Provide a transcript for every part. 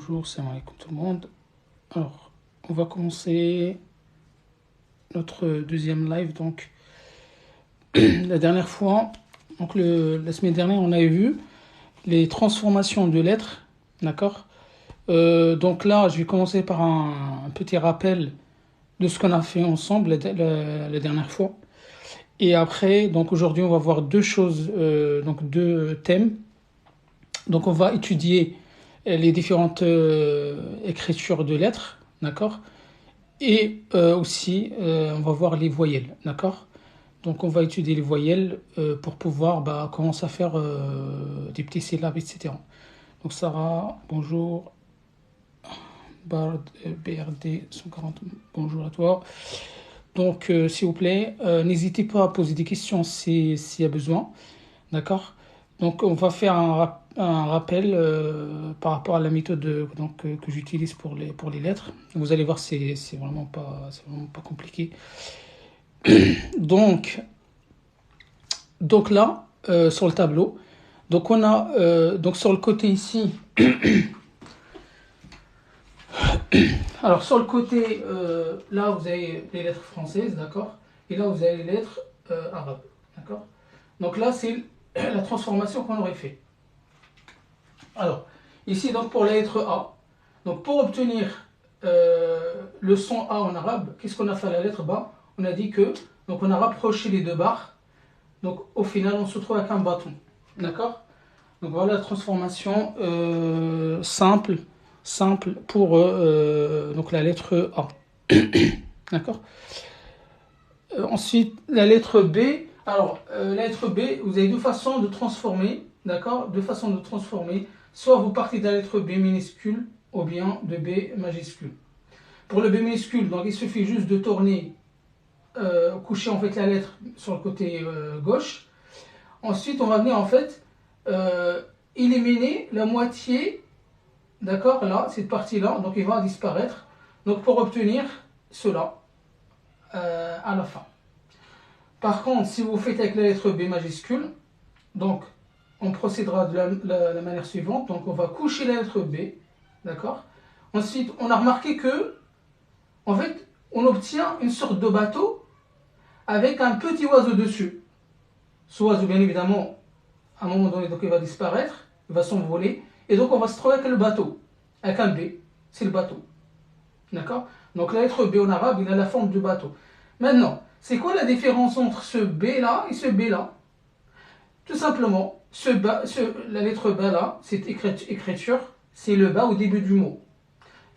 Bonjour, salam alaikum tout le monde. Alors, on va commencer notre deuxième live. Donc, la dernière fois, donc la semaine dernière, on avait vu les transformations de lettres, d'accord. Donc là, je vais commencer par un petit rappel de ce qu'on a fait ensemble la dernière fois. Et après, donc aujourd'hui, on va voir deux choses, donc deux thèmes. Donc, on va étudier les différentes écritures de lettres, d'accord. Et aussi, on va voir les voyelles, d'accord. Donc, on va étudier les voyelles pour pouvoir commencer à faire des petits syllabes, etc. Donc, Sarah, bonjour. BRD 140, bonjour à toi. Donc, s'il vous plaît, n'hésitez pas à poser des questions s'il y a besoin, d'accord. Donc, on va faire un rappel par rapport à la méthode que j'utilise pour les lettres. Vous allez voir, c'est vraiment pas compliqué. Donc là, sur le tableau, donc on a donc sur le côté ici. Alors sur le côté, là vous avez les lettres françaises, d'accord, et là vous avez les lettres arabes, d'accord. Donc là c'est la transformation qu'on aurait fait. Alors ici donc pour la lettre A, donc pour obtenir le son A en arabe, qu'est-ce qu'on a fait à la lettre B? On a dit que donc on a rapproché les deux barres, donc au final on se retrouve avec un bâton, d'accord. Donc voilà la transformation simple pour donc la lettre A. D'accord. Ensuite, la lettre B. Alors, la lettre B, vous avez deux façons de transformer. D'accord. Deux façons de transformer. Soit vous partez de la lettre B minuscule ou bien de B majuscule. Pour le B minuscule, donc il suffit juste de tourner, coucher en fait la lettre sur le côté gauche. Ensuite, on va venir en fait éliminer la moitié, d'accord, là, cette partie-là, donc il va disparaître. Donc pour obtenir cela à la fin. Par contre, si vous faites avec la lettre B majuscule, donc on procédera de la manière suivante. Donc on va coucher la lettre B, d'accord. Ensuite, on a remarqué que, en fait, on obtient une sorte de bateau avec un petit oiseau dessus. Ce oiseau, bien évidemment, à un moment donné, donc il va disparaître, il va s'envoler, et donc on va se trouver avec le bateau, avec un B, c'est le bateau. D'accord. Donc la lettre B en arabe, il a la forme du bateau. Maintenant, c'est quoi la différence entre ce B là et ce B là? Tout simplement, la lettre B là, cette écriture, c'est le bas au début du mot.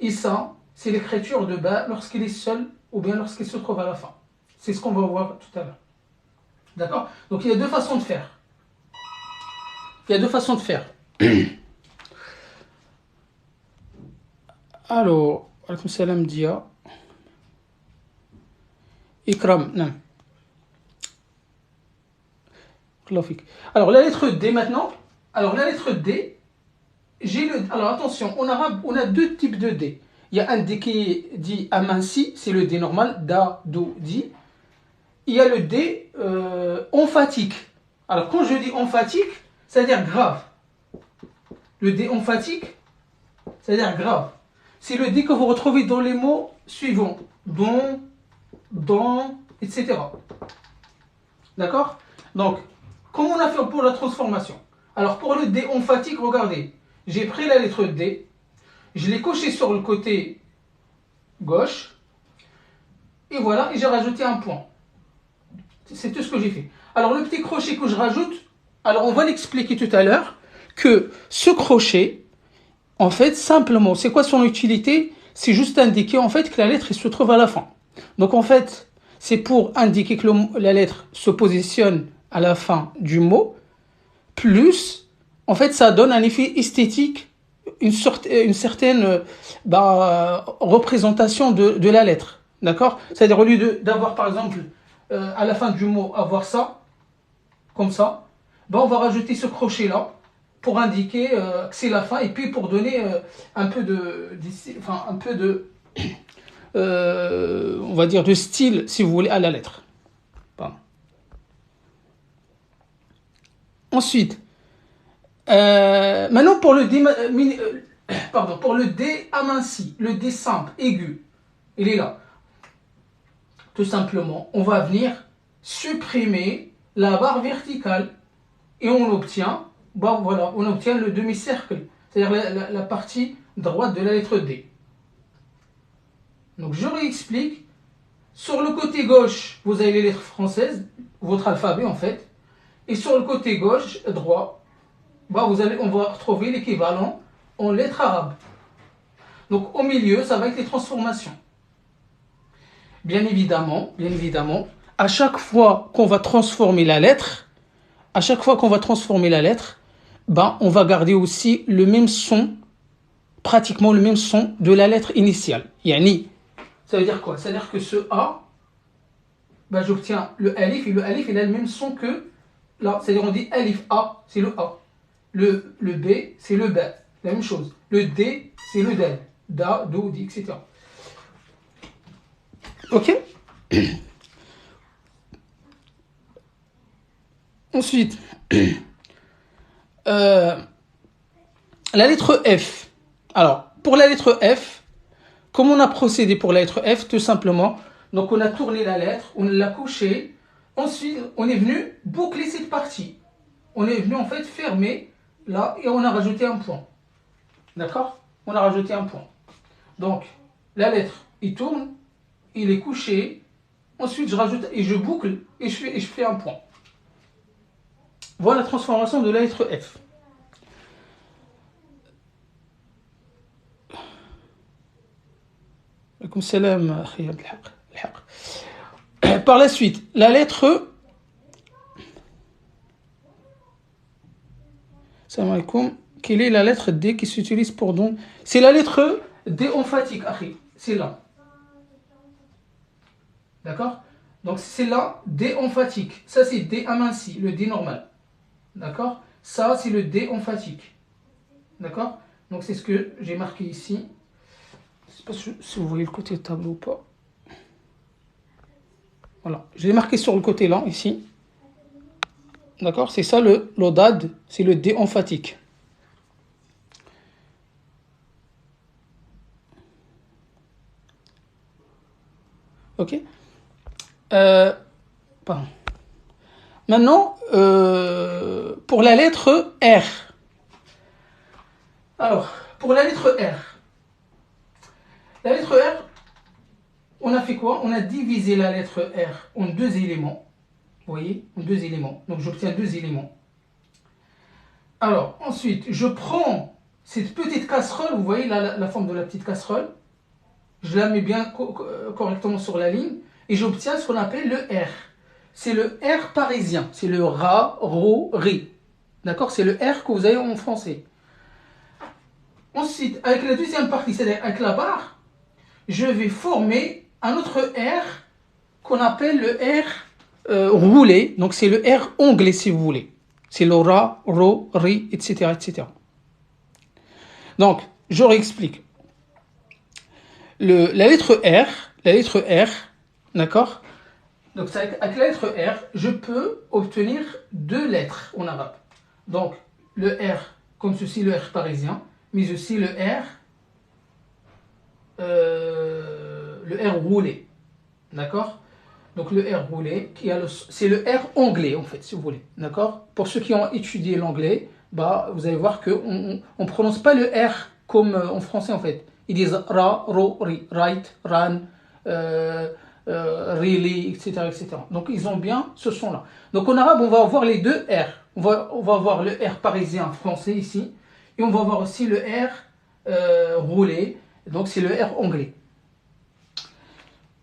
Et ça, c'est l'écriture de bas lorsqu'il est seul ou bien lorsqu'il se trouve à la fin. C'est ce qu'on va voir tout à l'heure. D'accord. Donc il y a deux façons de faire. Alors, alaykoum salam Dia. Ikram, non. Alors la lettre D maintenant. Alors la lettre D, alors attention, en arabe, on a deux types de D. Il y a un D qui est dit aminci, c'est le D normal, da, do, di. Il y a le D emphatique. Alors quand je dis emphatique, c'est-à-dire grave. Le D emphatique, c'est-à-dire grave. C'est le D que vous retrouvez dans les mots suivants. Don, dans, etc. D'accord. Donc, comment on a fait pour la transformation? Alors, pour le D emphatique, regardez. J'ai pris la lettre D, je l'ai coché sur le côté gauche, et voilà, et j'ai rajouté un point. C'est tout ce que j'ai fait. Alors, le petit crochet que je rajoute, alors on va l'expliquer tout à l'heure, que ce crochet, en fait, simplement, c'est quoi son utilité? C'est juste indiquer, en fait, que la lettre elle se trouve à la fin. Donc, en fait, c'est pour indiquer que la lettre se positionne à la fin du mot, plus, en fait, ça donne un effet esthétique, une certaine représentation de la lettre. D'accord. C'est-à-dire, au lieu d'avoir, par exemple, à la fin du mot, avoir ça, comme ça, on va rajouter ce crochet-là pour indiquer que c'est la fin et puis pour donner un peu on va dire, de style, si vous voulez, à la lettre. Pardon. Ensuite, maintenant pour le pardon, pour le D aminci, le D simple, aigu, il est là. Tout simplement, on va venir supprimer la barre verticale et on obtient, bah voilà, on obtient le demi-cercle, c'est-à-dire la partie droite de la lettre D. Donc je réexplique. Sur le côté gauche, vous avez les lettres françaises, votre alphabet en fait, et sur le côté gauche, droit, bah on va retrouver l'équivalent en lettres arabes. Donc au milieu, ça va être les transformations. Bien évidemment, à chaque fois qu'on va transformer la lettre, ben, on va garder aussi le même son, pratiquement le même son de la lettre initiale. Yani, ça veut dire quoi? Ça veut dire que ce A, ben, j'obtiens le alif, et le alif il a le même son que là. C'est-à-dire on dit alif A, c'est le A. Le B, c'est le B. La même chose. Le D, c'est le D. Da, do, di, etc. Ok? Ensuite, la lettre F. Alors, pour la lettre F, comment on a procédé pour la lettre F? Tout simplement, donc on a tourné la lettre, on l'a couchée, ensuite on est venu boucler cette partie. On est venu en fait fermer là et on a rajouté un point. D'accord? On a rajouté un point. Donc, la lettre, il tourne, il est couché, ensuite je rajoute et je boucle et je fais un point. Voilà la transformation de la lettre F. Par la suite, la lettre Salam alaikum. Quelle est la lettre D qui s'utilise pour don? C'est la lettre D emphatique, c'est là. D'accord? Donc c'est là D emphatique. Ça c'est D aminci, le D normal. D'accord? Ça c'est le D emphatique. D'accord? Donc c'est ce que j'ai marqué ici. Je ne sais pas si vous voyez le côté tableau ou pas. Voilà, je l'ai marqué sur le côté là, ici. D'accord? C'est ça le l'odad, c'est le D emphatique. Ok? Pardon. Maintenant, pour la lettre R. Alors, pour la lettre R. La lettre R, on a fait quoi? On a divisé la lettre R en deux éléments. Vous voyez? En deux éléments. Donc, j'obtiens deux éléments. Alors, ensuite, je prends cette petite casserole. Vous voyez la forme de la petite casserole. Je la mets bien correctement sur la ligne. Et j'obtiens ce qu'on appelle le R. C'est le R parisien. C'est le ra, ro, ri. D'accord? C'est le R que vous avez en français. Ensuite, avec la deuxième partie, c'est-à-dire avec la barre, je vais former un autre R qu'on appelle le R roulé. Donc, c'est le R anglais, si vous voulez. C'est le ra, ro, ri, etc., etc. Donc, je réexplique. La lettre R, d'accord? Donc, avec la lettre R, je peux obtenir deux lettres en arabe. Donc, le R, comme ceci, le R parisien, mais aussi le R roulé. D'accord? Donc, le R roulé, c'est le R anglais, en fait, si vous voulez. D'accord? Pour ceux qui ont étudié l'anglais, bah, vous allez voir qu'on ne prononce pas le R comme en français, en fait. Ils disent ra, ro, ri, right, ran, really, etc., etc. Donc, ils ont bien ce son-là. Donc, en arabe, on va avoir les deux R. On va avoir le R parisien français ici. Et on va avoir aussi le R roulé. Donc, c'est le R anglais.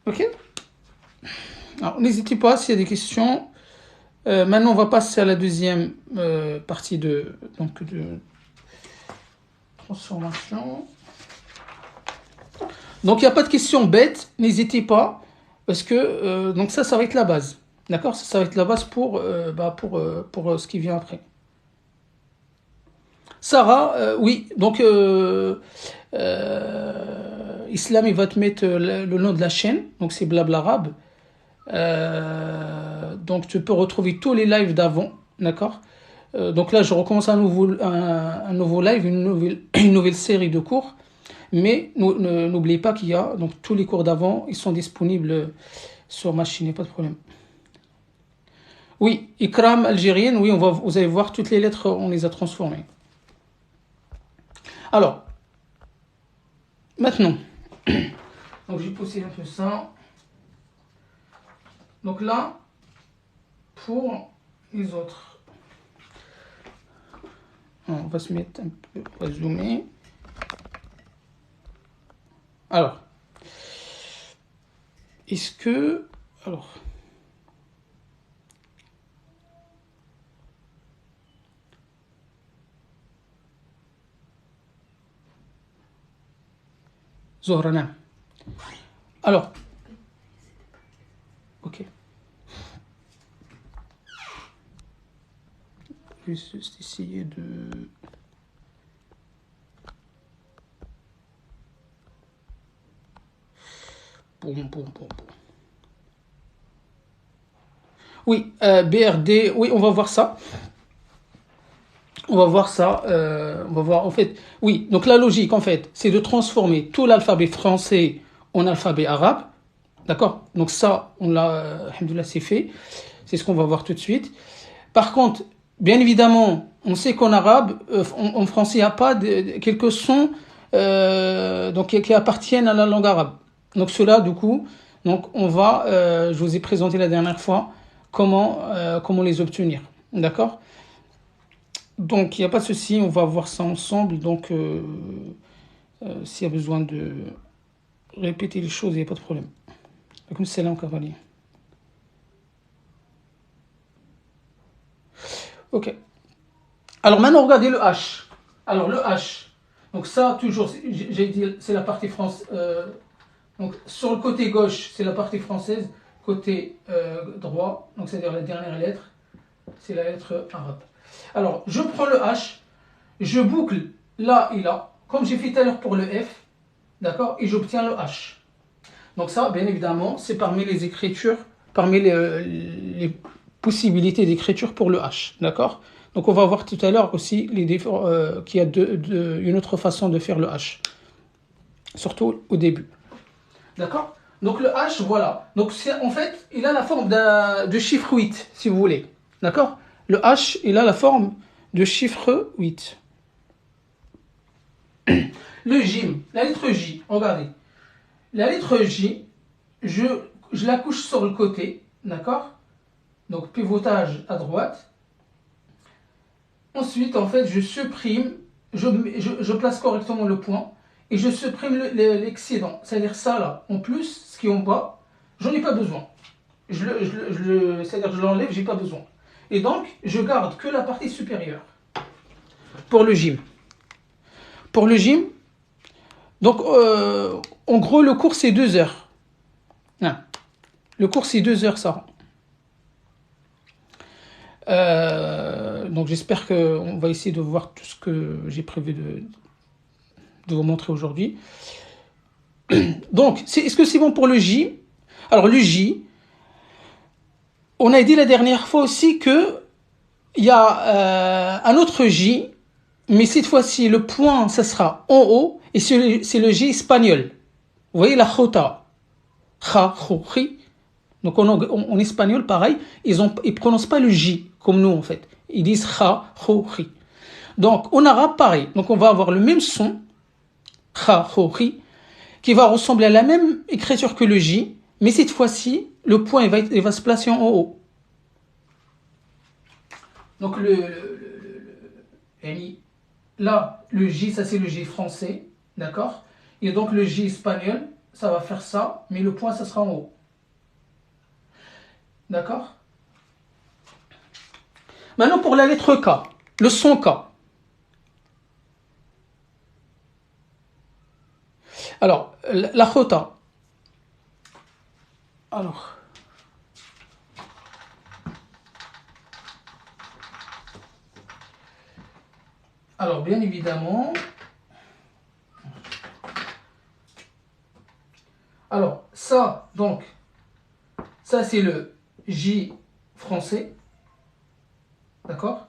OK? Alors, n'hésitez pas s'il y a des questions. Maintenant, on va passer à la deuxième partie de transformation. Donc, il n'y a pas de questions bêtes. N'hésitez pas. Parce que donc ça va être la base. D'accord? Ça va être la base pour ce qui vient après. Sarah, oui. Donc, Islam, il va te mettre le nom de la chaîne. Donc, c'est Blabla Arabe. Donc tu peux retrouver tous les lives d'avant, d'accord? Donc là, je recommence un nouveau live, une nouvelle série de cours. Mais n'oubliez pas qu'il y a donc tous les cours d'avant, ils sont disponibles sur ma chaîne, il n'y a pas de problème. Oui, Ikram algérienne, oui, vous allez voir toutes les lettres, on les a transformées. Alors, maintenant, donc j'ai poussé un peu ça. Donc là, pour les autres, on va se mettre un peu, on va zoomer. Alors, est-ce que, alors, Zohrana. Alors, ok. Je vais juste essayer de... Bon. Oui, BRD, oui, on va voir ça. On va voir ça. On va voir, en fait, oui. Donc la logique, en fait, c'est de transformer tout l'alphabet français en alphabet arabe. D'accord? Donc ça, on l'a, alhamdoulilah, c'est fait. C'est ce qu'on va voir tout de suite. Par contre, bien évidemment, on sait qu'en arabe, en français, il n'y a pas quelques sons donc, qui appartiennent à la langue arabe. Donc cela, du coup, donc on va, je vous ai présenté la dernière fois comment les obtenir. D'accord? Donc il n'y a pas de souci, on va voir ça ensemble. Donc s'il y a besoin de répéter les choses, il n'y a pas de problème. Comme c'est là en cavalier. Ok. Alors maintenant, regardez le H. Alors le H. Donc ça, toujours, j'ai dit, c'est la partie française. Donc sur le côté gauche, c'est la partie française. Côté droit, donc c'est-à-dire la dernière lettre, c'est la lettre arabe. Alors, je prends le H, je boucle là et là, comme j'ai fait tout à l'heure pour le F, d'accord, et j'obtiens le H. Donc ça, bien évidemment, c'est parmi les écritures, parmi les possibilités d'écriture pour le H, d'accord. Donc on va voir tout à l'heure aussi qu'il y a une autre façon de faire le H, surtout au début, d'accord. Donc le H, voilà. Donc en fait, il a la forme de chiffre 8, si vous voulez, d'accord. Le H, il a la forme de chiffre 8. Le J, la lettre J, regardez. La lettre J, je la couche sur le côté, d'accord. Donc pivotage à droite. Ensuite, en fait, je supprime, je place correctement le point et je supprime l'excédent. C'est-à-dire ça là, en plus, ce qui est en bas, j'en ai pas besoin. C'est-à-dire je l'enlève, j'ai pas besoin. Et donc, je garde que la partie supérieure. Pour le gym. Pour le gym, donc en gros, le cours c'est 2 heures. Non. Le cours c'est 2 heures, ça. Donc j'espère qu'on va essayer de voir tout ce que j'ai prévu de vous montrer aujourd'hui. Donc, est-ce que c'est bon pour le J? Alors le J, on a dit la dernière fois aussi que il y a un autre J, mais cette fois-ci le point ça sera en haut et c'est le J espagnol. Vous voyez la jota, ja, jo, ri. Donc en espagnol pareil, ils prononcent pas le J comme nous en fait. Ils disent ja, jo, ri. Donc en arabe pareil. Donc on va avoir le même son, ja, jo, ri, qui va ressembler à la même écriture que le J, mais cette fois-ci le point il va se placer en haut. Donc là, le J, ça c'est le J français, d'accord. Et donc le J espagnol, ça va faire ça, mais le point, ça sera en haut. D'accord. Maintenant pour la lettre K, le son K. Alors, la jota. Alors bien évidemment, alors ça, donc, ça c'est le J français, d'accord.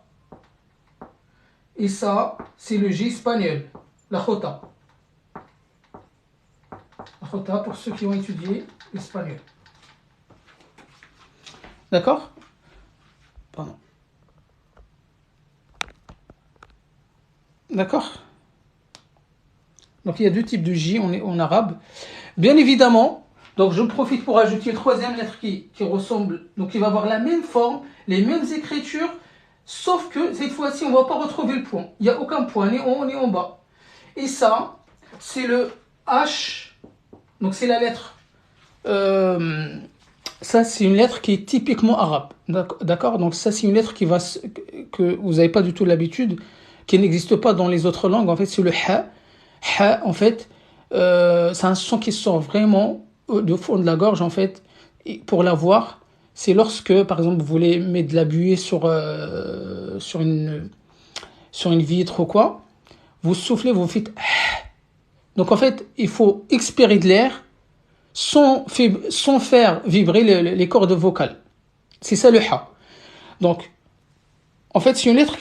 Et ça, c'est le J espagnol, la jota. La jota pour ceux qui ont étudié l'espagnol. D'accord? Pardon. D'accord? Donc il y a deux types de J en arabe. Bien évidemment, donc je profite pour ajouter une troisième lettre qui ressemble, donc qui va avoir la même forme, les mêmes écritures, sauf que cette fois-ci on ne va pas retrouver le point. Il n'y a aucun point, ni en haut ni en bas. Et ça, c'est le H, donc c'est la lettre. Ça, c'est une lettre qui est typiquement arabe. D'accord? Donc ça, c'est une lettre que vous n'avez pas du tout l'habitude, qui n'existe pas dans les autres langues. En fait, c'est le Ha. Ha, en fait, c'est un son qui sort vraiment de fond de la gorge, en fait. Et pour l'avoir, c'est lorsque, par exemple, vous voulez mettre de la buée sur une vitre ou quoi, vous soufflez, vous faites Ha. Donc en fait, il faut expirer de l'air sans faire vibrer les cordes vocales. C'est ça le Ha. Donc, en fait, c'est une lettre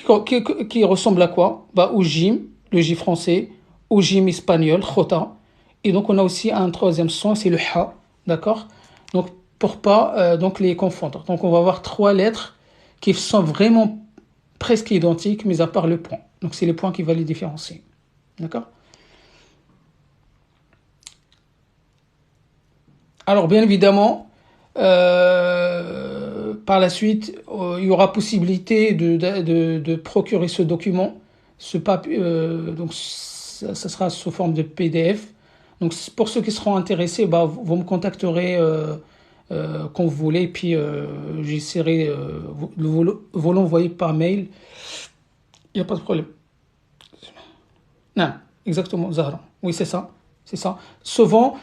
qui ressemble à quoi? Au Jim, le J français, au Jim espagnol, Jota. Et donc, on a aussi un troisième son, c'est le Ha. D'accord? Donc, pour pas donc les confondre. Donc, on va avoir trois lettres qui sont vraiment presque identiques, mais à part le point. Donc, c'est le point qui va les différencier. D'accord? Alors, bien évidemment, par la suite, il y aura possibilité de procurer ce document, ce papier, donc ça sera sous forme de PDF. Donc, pour ceux qui seront intéressés, vous me contacterez quand vous voulez, puis j'essaierai de vous l'envoyer par mail. Il n'y a pas de problème. Non, exactement, Zahra. Oui, c'est ça. C'est ça. Souvent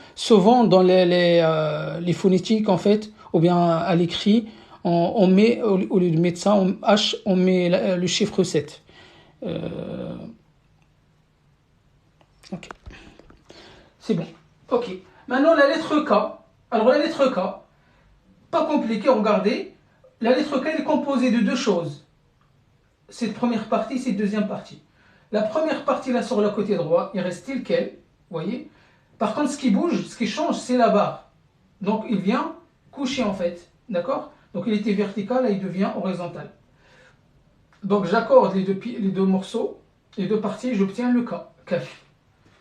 dans les phonétiques, en fait, ou bien à l'écrit, on met, au lieu de mettre ça, on met le chiffre 7. Ok. C'est bon. Ok. Maintenant, la lettre K. Alors, la lettre K, pas compliqué, regardez. La lettre K elle est composée de deux choses. Cette première partie, cette deuxième partie. La première partie, là, sur le côté droit, il reste tel quel. Vous voyez? Par contre, ce qui bouge, ce qui change, c'est la barre. Donc, il vient coucher, en fait. D'accord? Donc, il était vertical, là, il devient horizontal. Donc, j'accorde les deux morceaux, les deux parties, j'obtiens le K. Kaf.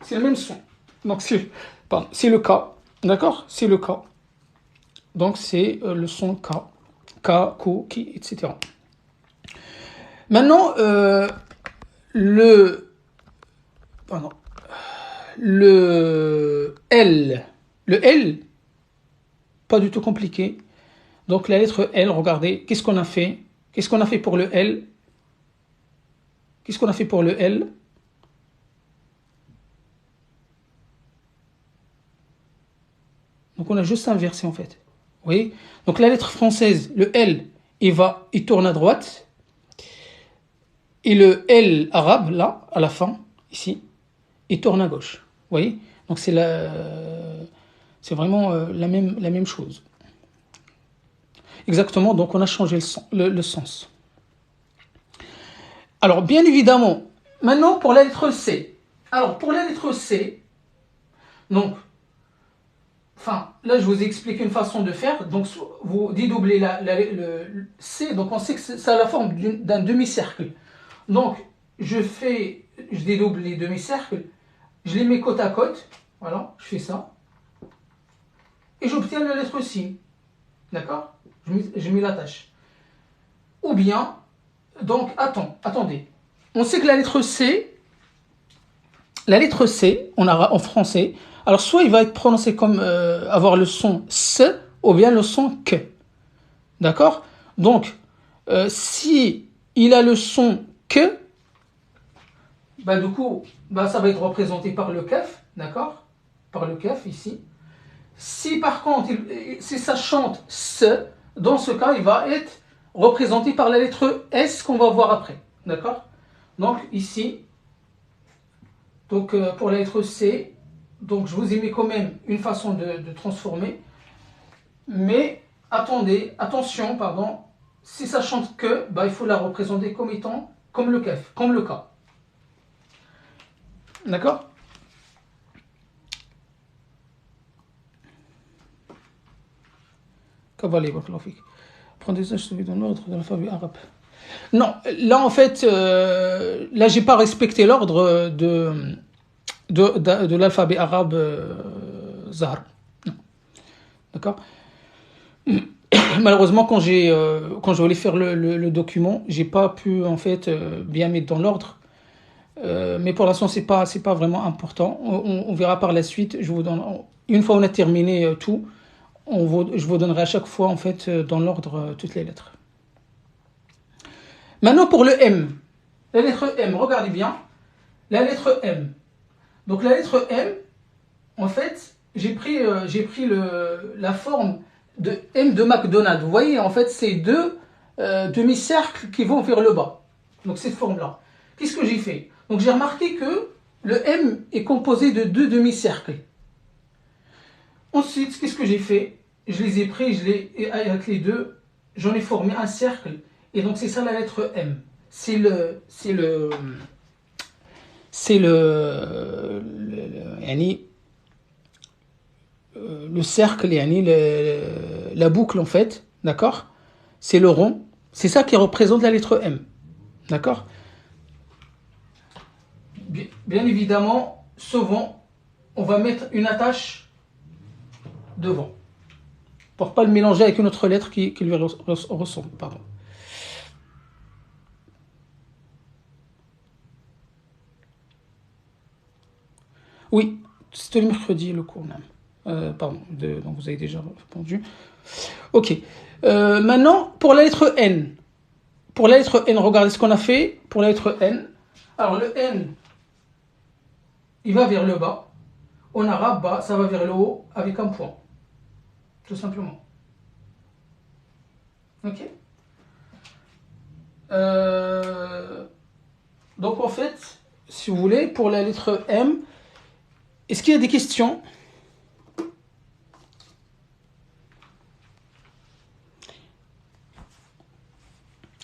C'est le même son. Donc, c'est le K. D'accord? C'est le K. Donc, c'est le son K. K, Ko, Ki, etc. Maintenant, le L. Le L, pas du tout compliqué. Donc la lettre L, regardez, qu'est-ce qu'on a fait? Qu'est-ce qu'on a fait pour le L? Qu'est-ce qu'on a fait pour le L? Donc on a juste inversé en fait. Vous voyez? Donc la lettre française, le L, il tourne à droite. Et le L arabe, là, à la fin, ici, il tourne à gauche. Vous voyez? Donc c'est vraiment la même chose. Exactement, donc on a changé le sens. Alors, bien évidemment, maintenant pour la lettre C. Alors, pour la lettre C, donc, là je vous explique une façon de faire. Donc, vous dédoublez le C, donc on sait que ça a la forme d'un demi-cercle. Donc, je dédouble les demi-cercles, je les mets côte à côte. Voilà, je fais ça. Et j'obtiens la lettre C. D'accord? Je mets l'attache. Ou bien, donc, attendez. On sait que la lettre C, en français, alors soit il va être prononcé comme avoir le son S, ou bien le son K. D'accord? Donc, si il a le son K, du coup, ça va être représenté par le kaf, d'accord? Par le kaf ici. Si par contre, si ça chante S, dans ce cas, il va être représenté par la lettre S qu'on va voir après. D'accord? Donc ici, donc, pour la lettre C, donc je vous ai mis quand même une façon de transformer. Mais attention, si ça chante que, il faut la représenter comme étant comme le kaf, comme le K. D'accord. Cavalier, apprentissage celui dans l'ordre de l'alphabet arabe. Non, là en fait, là j'ai pas respecté l'ordre de l'alphabet arabe Zahra. Non. D'accord. Malheureusement, quand je voulais faire le document, j'ai pas pu en fait bien mettre dans l'ordre. Mais pour l'instant, c'est pas vraiment important. On verra par la suite. Je vous donne, une fois on a terminé tout, je vous donnerai à chaque fois en fait dans l'ordre toutes les lettres. Maintenant pour le M, la lettre M. Regardez bien, la lettre M. Donc la lettre M, en fait, j'ai pris la forme de M de McDonald's. Vous voyez, en fait, c'est deux demi-cercles qui vont vers le bas. Donc cette forme-là. Qu'est-ce que j'ai fait? Donc j'ai remarqué que le M est composé de deux demi-cercles. Ensuite, qu'est-ce que j'ai fait? Je les ai pris, avec les deux, j'en ai formé un cercle. Et donc c'est ça la lettre M. C'est le cercle, la boucle en fait, d'accord? C'est le rond. C'est ça qui représente la lettre M. D'accord? Bien évidemment, souvent, on va mettre une attache devant pour pas le mélanger avec une autre lettre qui lui ressemble. Pardon. Oui, c'était le mercredi le cours même. Pardon, donc vous avez déjà répondu. Ok. Maintenant, pour la lettre N. Pour la lettre N, regardez ce qu'on a fait. Pour la lettre N. Alors le N, il va vers le bas. En arabe, bas, ça va vers le haut avec un point. Tout simplement. Ok. Donc en fait, si vous voulez, pour la lettre M, est-ce qu'il y a des questions?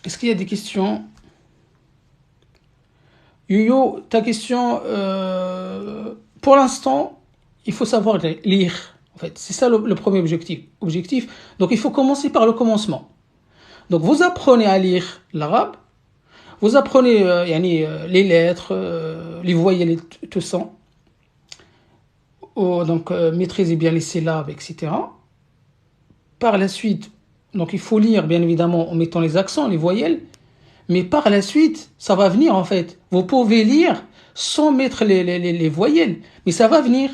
Est-ce qu'il y a des questions? Yo, ta question, pour l'instant, il faut savoir lire. En fait, c'est ça le premier objectif. Donc, il faut commencer par le commencement. Donc, vous apprenez à lire l'arabe, vous apprenez les lettres, les voyelles et tout ça. Donc, maîtrisez bien les syllabes, etc. Par la suite, donc il faut lire, bien évidemment, en mettant les accents, les voyelles. Mais par la suite, ça va venir en fait. Vous pouvez lire sans mettre les voyelles, mais ça va venir.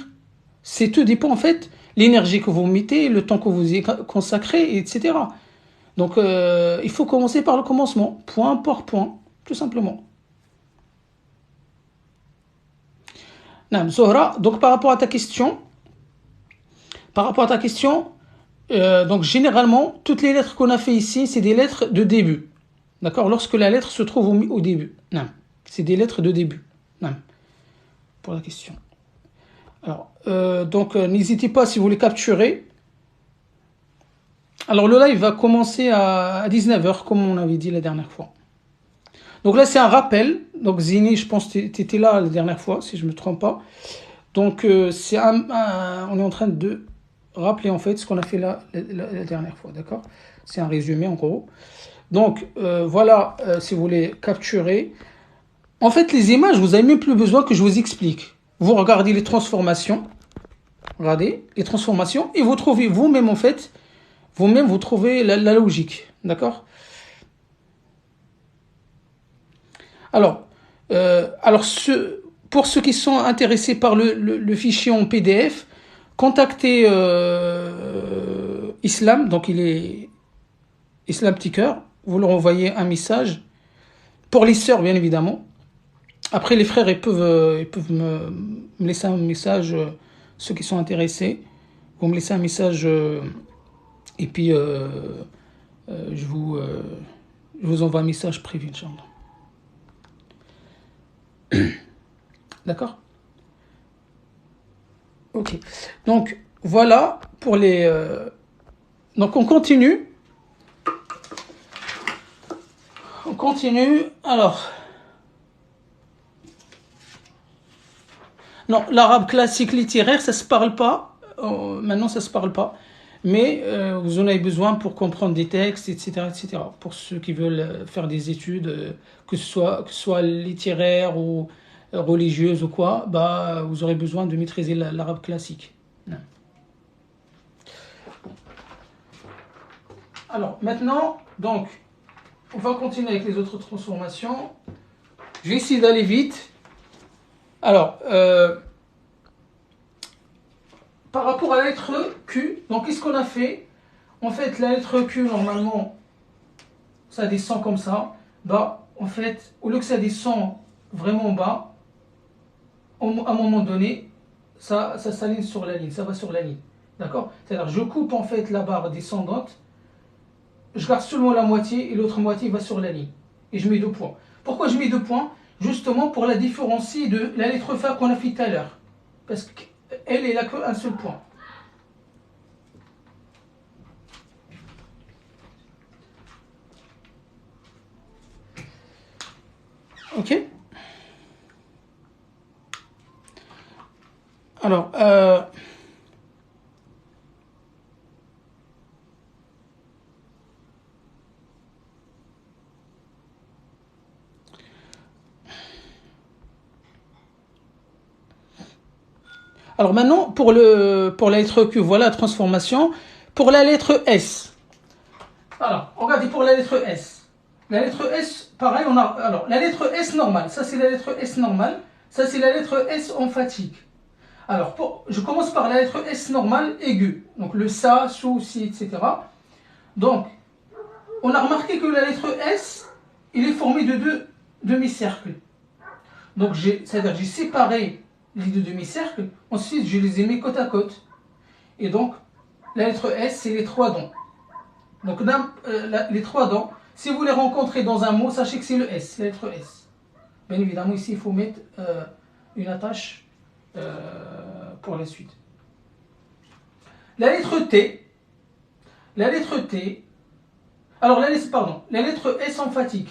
C'est tout dépend en fait l'énergie que vous mettez, le temps que vous y consacrez, etc. Donc il faut commencer par le commencement, point par point, tout simplement. Non, Zohra, donc par rapport à ta question, donc généralement, toutes les lettres qu'on a fait ici, c'est des lettres de début. D'accord? Lorsque la lettre se trouve au début. Non. C'est des lettres de début. Non. Pour la question. Alors, donc, n'hésitez pas si vous voulez capturer. Alors, le live va commencer à 19h, comme on avait dit la dernière fois. Donc là, c'est un rappel. Donc, Zini, je pense que tu étais là la dernière fois, si je ne me trompe pas. Donc, on est en train de rappeler, en fait, ce qu'on a fait la dernière fois. D'accord? C'est un résumé, en gros. Donc, voilà, si vous voulez capturer. En fait, les images, vous n'avez même plus besoin que je vous explique. Vous regardez les transformations. Regardez les transformations. Et vous trouvez vous-même, en fait, vous trouvez la logique. D'accord? Alors pour ceux qui sont intéressés par le fichier en PDF, contactez Islam. Donc, il est Islam Petit Cœur. Vous leur envoyez un message. Pour les sœurs, bien évidemment. Après, les frères, ils peuvent me laisser un message, ceux qui sont intéressés. Vous me laissez un message et puis je vous envoie un message privé, Inch'Allah. D'accord? Ok. Donc, voilà pour les... Donc, on continue. Alors... Non, l'arabe classique littéraire, ça se parle pas. Maintenant, ça se parle pas. Mais vous en avez besoin pour comprendre des textes, etc., etc. Pour ceux qui veulent faire des études, que ce soit littéraire ou religieuse ou quoi, bah, vous aurez besoin de maîtriser l'arabe classique. Non. Alors, maintenant, donc, on va continuer avec les autres transformations. Je vais essayer d'aller vite. Alors, par rapport à la lettre Q, donc qu'est-ce qu'on a fait? En fait, la lettre Q, normalement, ça descend comme ça. Bah, en fait, au lieu que ça descend vraiment bas, à un moment donné, ça s'aligne sur la ligne, ça va sur la ligne. D'accord? C'est-à-dire, je coupe en fait la barre descendante, je garde seulement la moitié et l'autre moitié va sur la ligne. Et je mets 2 points. Pourquoi je mets 2 points? Justement pour la différencier de la lettre F qu'on a fait tout à l'heure. Parce qu'elle n'a qu'un seul point. Ok? Alors, maintenant, pour la lettre Q, voilà la transformation. Pour la lettre S. Alors, regardez pour la lettre S. La lettre S, pareil, on a. Alors, la lettre S normale, ça c'est la lettre S normale, ça c'est la lettre S emphatique. Alors, je commence par la lettre S normale aiguë. Donc, le ça, sous, si, etc. Donc, on a remarqué que la lettre S, il est formé de 2 demi-cercles. Donc, c'est-à-dire j'ai séparé les 2 demi-cercles, ensuite je les ai mis côte à côte. Et donc, la lettre S, c'est les 3 dents. Donc, les 3 dents, si vous les rencontrez dans un mot, sachez que c'est le S, la lettre S. Bien évidemment, ici, il faut mettre une attache pour la suite. La lettre T, alors la lettre S emphatique.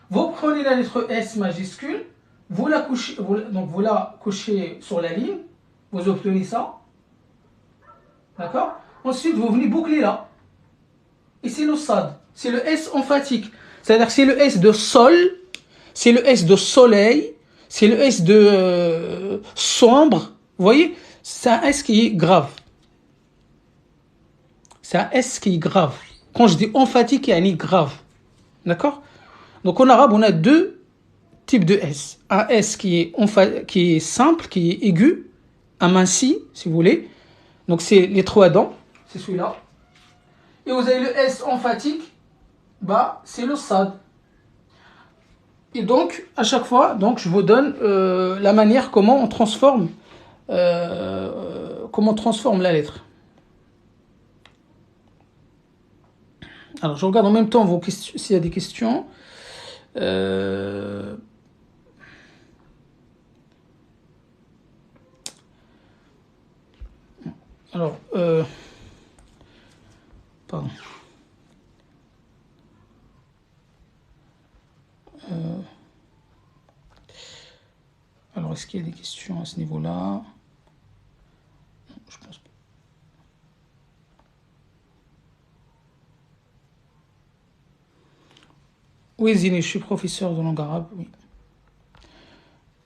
Vous prenez la lettre S majuscule, vous la couchez sur la ligne, vous obtenez ça. D'accord? Ensuite, vous venez boucler là. Et c'est le SAD, c'est le S emphatique. C'est-à-dire que c'est le S de sol, c'est le S de soleil, c'est le S de sombre. Vous voyez? C'est un S qui est grave. C'est un S qui est grave. Quand je dis emphatique, il y a un grave. D'accord? Donc en arabe, on a 2 types de S. Un S qui est simple, qui est aigu, aminci, si vous voulez. Donc c'est les 3 dents, c'est celui-là. Et vous avez le S emphatique, bah, c'est le SAD. Et donc, à chaque fois, donc, je vous donne la manière comment on transforme la lettre. Alors, je regarde en même temps s'il y a des questions. Alors, pardon. Alors, est-ce qu'il y a des questions à ce niveau-là? Non, je pense pas. Oui, Zine, je suis professeur de langue arabe, oui.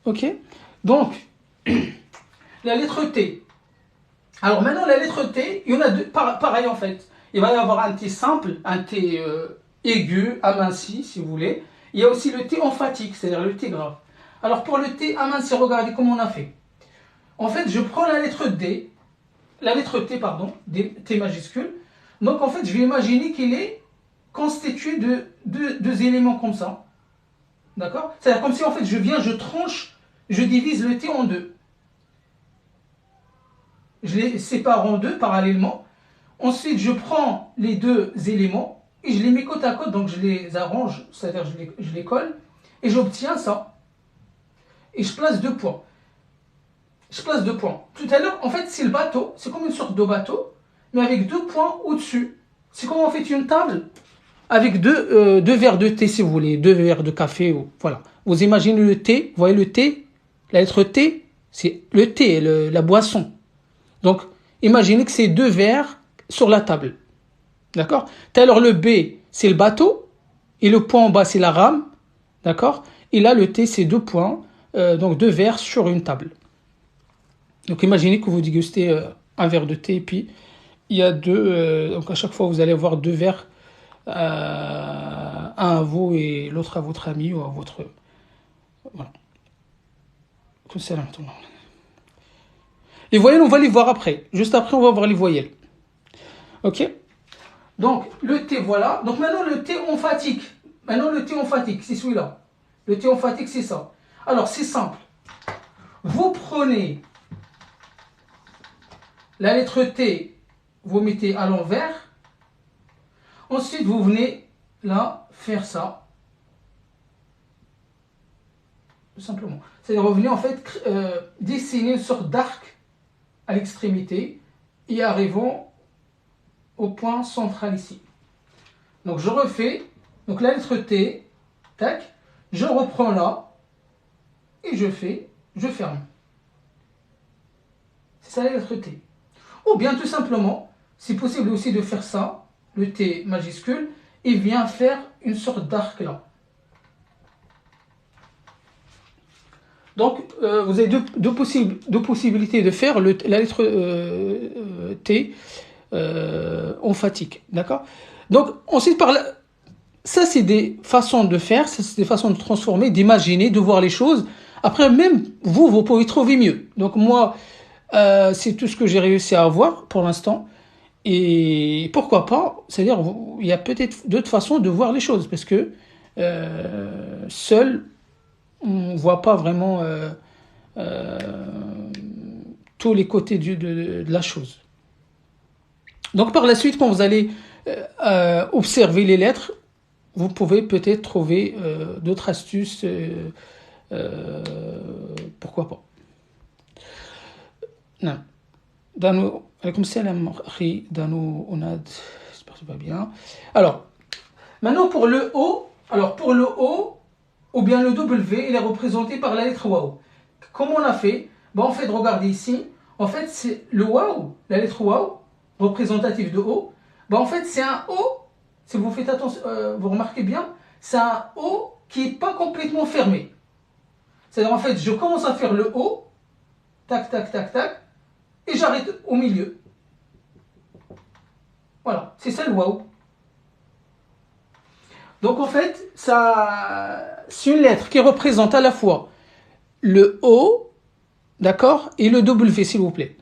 Ok. Donc, la lettre T. Alors maintenant, la lettre T, il y en a 2, pareil en fait. Il va y avoir un T simple, un T aigu, aminci, si vous voulez. Il y a aussi le T emphatique, c'est-à-dire le T grave. Alors pour le T aminci, regardez comment on a fait. En fait, je prends la lettre T, T majuscule. Donc en fait, je vais imaginer qu'il est constitué de 2 éléments comme ça. D'accord? C'est-à-dire comme si en fait je tranche, je divise le T en 2. Je les sépare en 2 parallèlement. Ensuite, je prends les 2 éléments et je les mets côte à côte, donc je les arrange, c'est-à-dire je les colle, et j'obtiens ça. Et je place 2 points. Tout à l'heure, en fait, c'est le bateau, c'est comme une sorte de bateau, mais avec 2 points au-dessus. C'est comme en fait une table avec 2 verres de thé, si vous voulez, 2 verres de café, voilà. Vous imaginez le thé, vous voyez le thé, la lettre T, C'est le thé, la boisson. Donc, imaginez que c'est 2 verres sur la table. D'accord? Tout à l'heure, le B, c'est le bateau. Et le point en bas, c'est la rame. D'accord? Et là, le T, c'est 2 points. Donc, 2 verres sur une table. Donc, imaginez que vous dégustez un verre de thé. Et puis, il y a 2... donc, à chaque fois, vous allez avoir 2 verres. Un à vous et l'autre à votre ami ou à votre... Voilà. Les voyelles, on va les voir après. Juste après, on va voir les voyelles. Ok? Donc, le T, voilà. Donc, maintenant, le T emphatique. Maintenant, le T emphatique, c'est celui-là. Le T emphatique, c'est ça. Alors, c'est simple. Vous prenez la lettre T, vous mettez à l'envers. Ensuite, vous venez là, faire ça. Tout simplement. C'est-à-dire, vous venez en fait dessiner une sorte d'arc à l'extrémité et arrivons au point central ici. Donc je refais, donc la lettre T, tac, je reprends là et je ferme. C'est ça la lettre T. Ou bien tout simplement, c'est possible aussi de faire ça, le T majuscule, et vient faire une sorte d'arc là. Donc, vous avez deux possibilités de faire la lettre T emphatique. D'accord? Donc, ensuite, ça, c'est des façons de faire, ça, c'est des façons de transformer, d'imaginer, de voir les choses. Après, même vous pouvez trouver mieux. Donc, moi, c'est tout ce que j'ai réussi à avoir pour l'instant. Et pourquoi pas? C'est-à-dire, il y a peut-être d'autres façons de voir les choses, parce que seul, on ne voit pas vraiment tous les côtés de la chose. Donc par la suite, quand vous allez observer les lettres, vous pouvez peut-être trouver d'autres astuces. Pourquoi pas. Non. Alaykoum salam, Dano, Onad, j'espère que ça va bien. Alors, maintenant pour le O, ou bien le W, il est représenté par la lettre Waouh. Comment on a fait? En fait, regardez ici. En fait, c'est le Waouh, la lettre Waouh, représentative de O. En fait, c'est un O. Si vous faites attention, vous remarquez bien, c'est un O qui n'est pas complètement fermé. C'est-à-dire, en fait, je commence à faire le O, tac, tac, tac, tac, et j'arrête au milieu. Voilà, c'est ça le Waouh. Donc, en fait, c'est une lettre qui représente à la fois le O, d'accord, et le W, s'il vous plaît.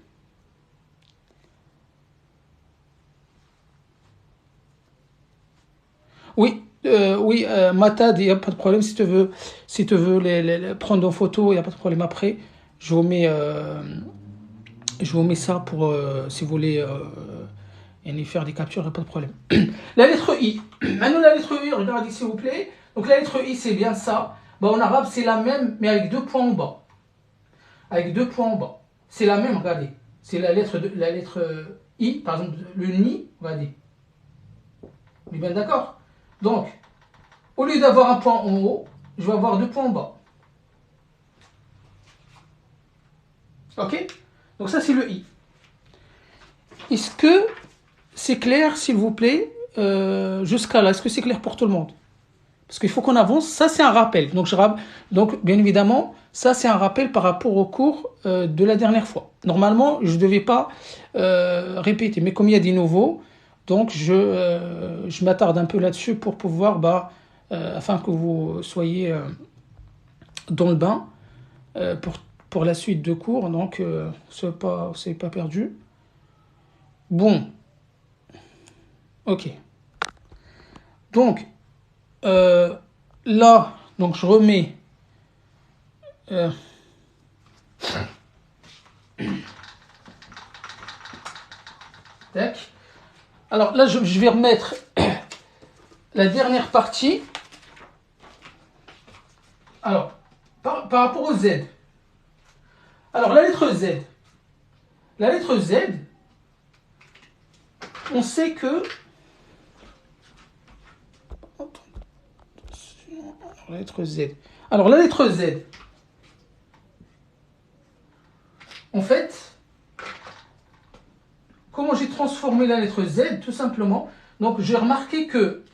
Oui, Matad, il n'y a pas de problème. Si tu veux les prendre en photo, il n'y a pas de problème après. Je vous mets ça pour, si vous voulez faire des captures, il n'y a pas de problème. La lettre I. Maintenant, la lettre I, regardez s'il vous plaît. Donc, la lettre I, c'est bien ça. En arabe, c'est la même, mais avec 2 points en bas. Avec 2 points en bas. C'est la même, regardez. C'est la lettre I, par exemple, le Ni, regardez. On est bien d'accord? Donc, au lieu d'avoir un point en haut, je vais avoir 2 points en bas. Ok? Donc ça, c'est le I. Est-ce que c'est clair, s'il vous plaît, jusqu'à là? Est-ce que c'est clair pour tout le monde? Parce qu'il faut qu'on avance. Ça, c'est un rappel. Donc, bien évidemment, ça, c'est un rappel par rapport au cours de la dernière fois. Normalement, je ne devais pas répéter. Mais comme il y a des nouveaux, donc je m'attarde un peu là-dessus pour pouvoir, afin que vous soyez dans le bain pour la suite de cours. Donc, c'est pas perdu. Bon. Ok. Donc, là, donc je remets tac. Alors là, je vais remettre la dernière partie. Alors, par rapport au Z. Alors, la lettre Z. La lettre Z, on sait que... La lettre Z. Alors, la lettre Z. en fait, comment j'ai transformé la lettre Z? Tout simplement. Donc, j'ai remarqué que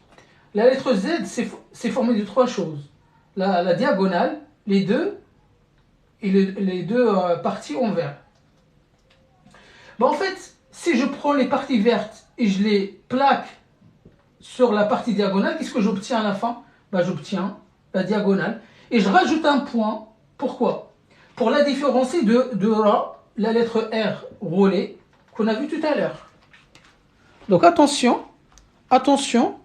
la lettre Z, c'est formé de trois choses. La diagonale, les deux, et les deux parties en vert. Bon, en fait, si je prends les parties vertes et je les plaque sur la partie diagonale, qu'est-ce que j'obtiens à la fin? Ben, j'obtiens la diagonale. Et je rajoute un point. Pourquoi? Pour la différencier de la lettre R relais qu'on a vu tout à l'heure. Donc attention, attention,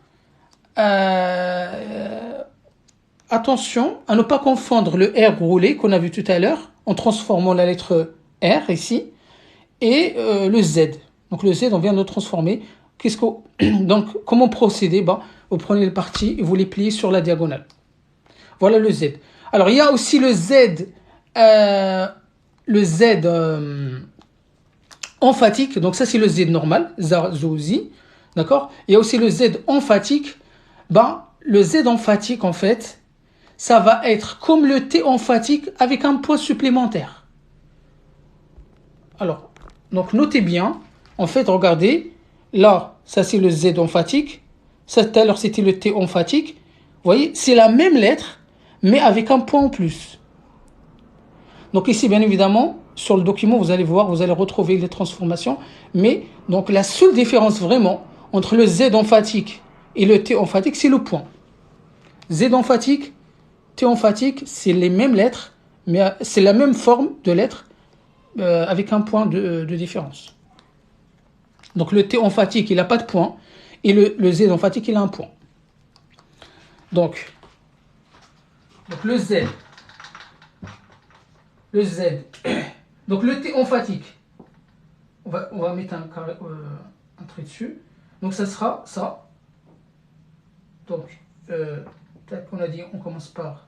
attention à ne pas confondre le R roulé qu'on a vu tout à l'heure en transformant la lettre R ici et le Z. Donc le Z, on vient de le transformer. Donc comment procéder? Vous prenez les parties et vous les pliez sur la diagonale. Voilà le Z. Alors il y a aussi le Z emphatique. Donc ça c'est le Z normal, Zarzouzi. D'accord? Il y a aussi le Z emphatique. Le Z emphatique en fait, ça va être comme le T emphatique avec un point supplémentaire. Alors, donc notez bien, en fait, regardez, là, ça c'est le Z emphatique, ça tout à l'heure c'était le T emphatique. Vous voyez, c'est la même lettre, mais avec un point en plus. Donc ici, bien évidemment, sur le document, vous allez voir, vous allez retrouver les transformations, mais donc la seule différence vraiment entre le Z emphatique et le T emphatique, c'est le point. Z emphatique, T emphatique, c'est les mêmes lettres, mais c'est la même forme de lettres avec un point de différence. Donc le T emphatique, il n'a pas de point, et le Z emphatique, il a un point. Donc le Z. Donc le T emphatique, on va mettre un trait dessus. Donc ça sera ça. Donc, on a dit, on commence par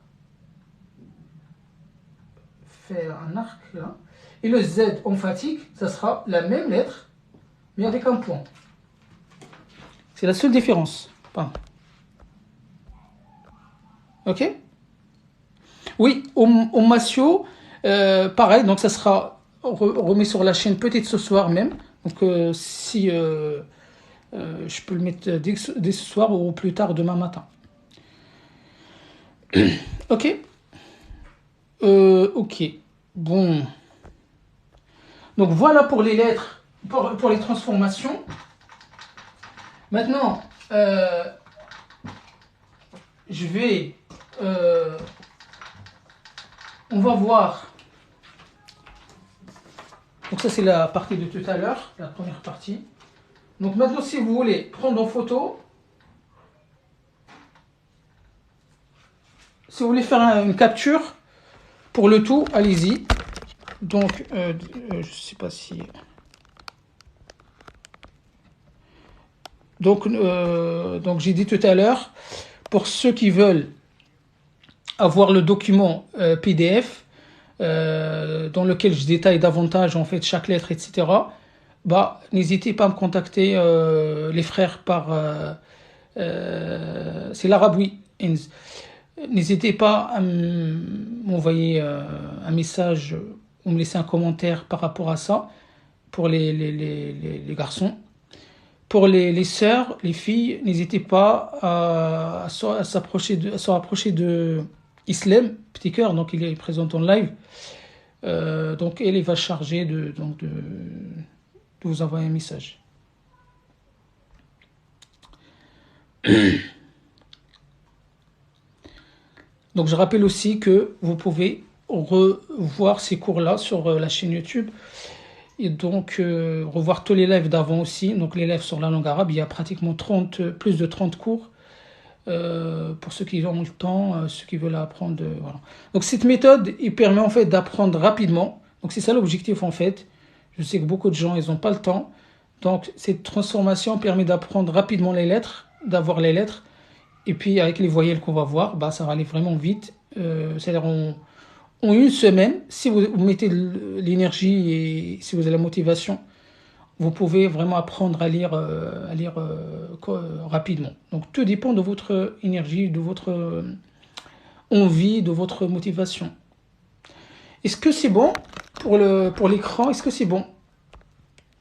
faire un arc là. Et le Z emphatique, ça sera la même lettre, mais avec un point. C'est la seule différence. Ok? Oui, au Massio, pareil, donc ça sera remis sur la chaîne peut-être ce soir même. Donc si je peux le mettre dès ce soir ou plus tard demain matin. Ok. Ok. Bon. Donc voilà pour les lettres, pour les transformations. Maintenant, je vais... on va voir. Donc ça c'est la partie de tout à l'heure, la première partie. Donc maintenant si vous voulez prendre en photo, si vous voulez faire une capture pour le tout, allez-y. Donc je sais pas si... Donc j'ai dit tout à l'heure, pour ceux qui veulent avoir le document PDF, dans lequel je détaille davantage en fait chaque lettre, etc. N'hésitez pas à me contacter, les frères par c'est l'arabe, oui. N'hésitez pas à m'envoyer un message ou me laisser un commentaire par rapport à ça pour les garçons. Pour les sœurs, les filles, n'hésitez pas à se rapprocher de Islam, petit cœur, donc il est présent en live. Donc elle va charger de vous envoyer un message. Donc je rappelle aussi que vous pouvez revoir ces cours-là sur la chaîne YouTube et donc revoir tous les lives d'avant aussi. Donc les lives sur la langue arabe, il y a pratiquement plus de 30 cours pour ceux qui ont le temps, ceux qui veulent apprendre. Voilà. Donc cette méthode, il permet en fait d'apprendre rapidement. Donc c'est ça l'objectif en fait. Je sais que beaucoup de gens, ils n'ont pas le temps. Donc cette transformation permet d'apprendre rapidement les lettres, d'avoir les lettres. Et puis avec les voyelles qu'on va voir, ça va aller vraiment vite. C'est-à-dire en une semaine, si vous mettez l'énergie et si vous avez la motivation, vous pouvez vraiment apprendre à lire rapidement. Donc tout dépend de votre énergie, de votre envie, de votre motivation. Est-ce que c'est bon pour l'écran? Est-ce que c'est bon?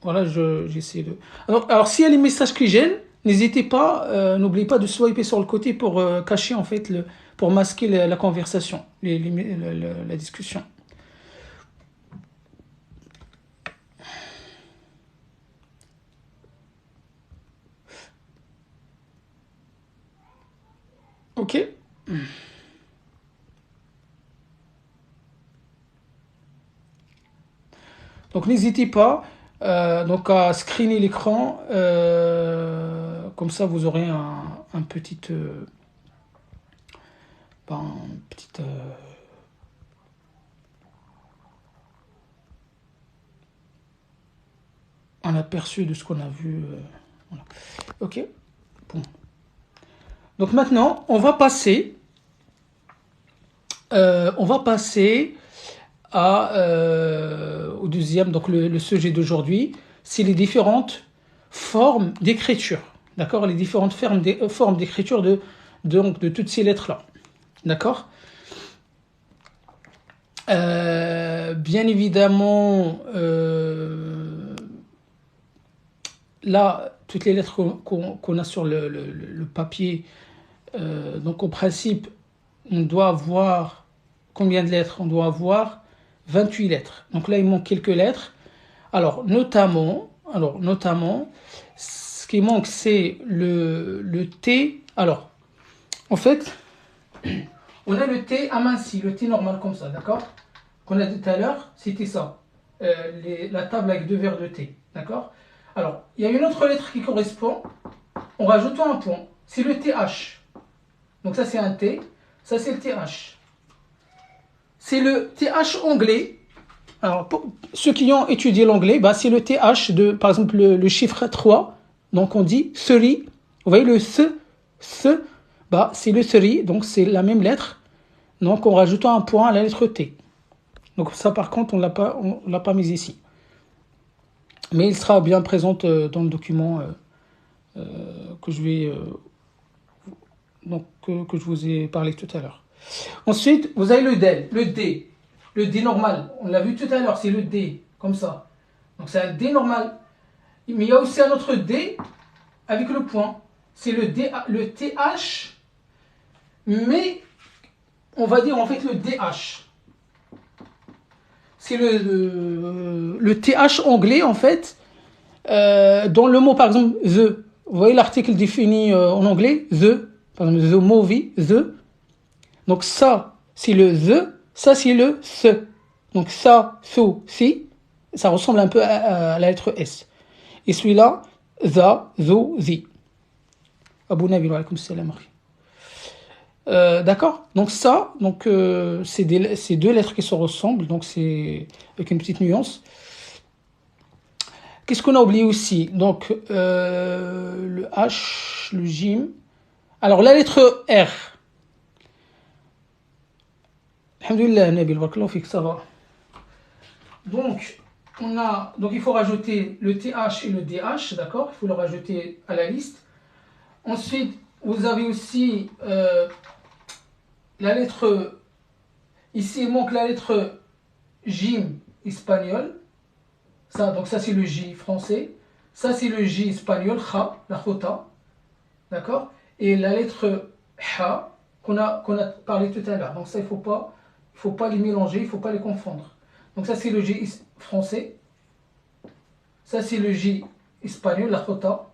Voilà, j'essaie de... Alors, s'il y a les messages qui gênent, n'hésitez pas, n'oubliez pas de swiper sur le côté pour cacher, en fait, pour masquer la conversation, la discussion. Ok. Donc n'hésitez pas donc à screener l'écran, comme ça vous aurez un petit, un aperçu de ce qu'on a vu. Voilà. Ok. Bon. Donc maintenant on va passer au deuxième, donc le sujet d'aujourd'hui, c'est les différentes formes d'écriture. D'accord? Les différentes formes d'écriture de toutes ces lettres-là. D'accord? Bien évidemment, là, toutes les lettres qu'on a sur le papier, donc au principe, on doit avoir combien de lettres? On doit avoir 28 lettres. Donc là, il manque quelques lettres. Alors, notamment, ce qui manque, c'est le T. Alors, en fait, on a le T aminci, le T normal comme ça, d'accord? Qu'on a dit tout à l'heure, c'était ça. La table avec 2 verres de thé, d'accord? Alors, il y a une autre lettre qui correspond, en rajoutant un point. C'est le TH. Donc ça, c'est un T. Ça, c'est le TH. C'est le TH anglais. Alors, pour ceux qui ont étudié l'anglais, bah, c'est le TH de, par exemple, le chiffre 3. Donc, on dit 3. Vous voyez le ce, bah, c'est le 3. Donc, c'est la même lettre. Donc, en rajoutant un point à la lettre T. Donc, ça, par contre, on ne l'a pas mis ici. Mais il sera bien présent dans le document que je vais... donc, que je vous ai parlé tout à l'heure. Ensuite, vous avez le D. Le D normal. On l'a vu tout à l'heure, c'est le D, comme ça. Donc c'est un D normal. Mais il y a aussi un autre D avec le point. C'est le TH, mais on va dire en fait le DH. C'est le TH anglais en fait. Dans le mot par exemple the. Vous voyez l'article défini en anglais, the. Par exemple, the movie, the. Donc ça, c'est le the, ça c'est le ce. Donc ça, so, si, ça ressemble un peu à la lettre S. Et celui-là, the, zo, the. Abou Nabil, wa alaykoum salam. D'accord? Donc ça, c'est deux lettres qui se ressemblent, donc c'est avec une petite nuance. Qu'est-ce qu'on a oublié aussi? Donc le H, le J. Alors la lettre R. Alhamdulillah, Nabil, ça va. Donc, il faut rajouter le TH et le DH, d'accord? Il faut le rajouter à la liste. Ensuite, vous avez aussi la lettre, ici il manque la lettre J espagnol. Donc ça c'est le J français. Ça c'est le J espagnol, Kha, la Khota, d'accord? Et la lettre Ha qu'on a parlé tout à l'heure. Donc ça il faut pas les mélanger, il faut pas les confondre. Donc ça c'est le J français. Ça c'est le J espagnol, la Khota.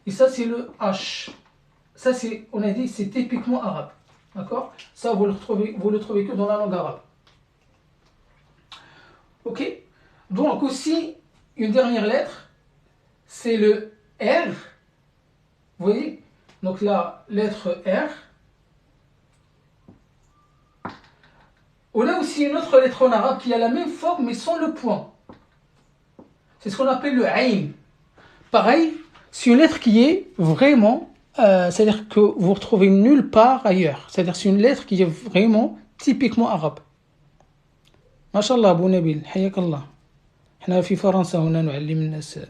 Et ça c'est le H. Ça c'est, on a dit, c'est typiquement arabe. D'accord? Ça vous le trouvez que dans la langue arabe. Ok? Donc aussi, une dernière lettre, c'est le R. Vous voyez? Donc la lettre R. On a aussi une autre lettre en arabe qui a la même forme mais sans le point. C'est ce qu'on appelle le Ain. Pareil, c'est une lettre qui est vraiment, c'est-à-dire que vous ne retrouvez nulle part ailleurs. C'est-à-dire c'est une lettre qui est vraiment typiquement arabe. ما شاء الله أبو نبيل حياك الله. احنا في فرنسا هنا نعلم الناس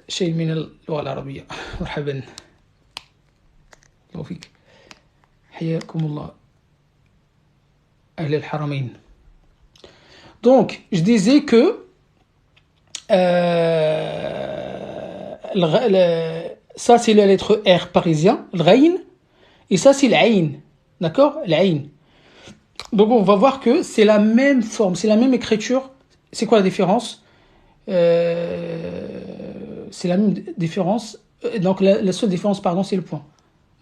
شيء من اللغة العربية. مرحبا. الله فيك. حياكم الله. Ahl al-Haramain. Donc, je disais que ça c'est la lettre R parisien, le Ghain, et ça c'est l'Ain. D'accord? L'Ain. Donc on va voir que c'est la même forme, c'est la même écriture. C'est quoi la différence? C'est la même différence. Donc la seule différence, pardon, c'est le point.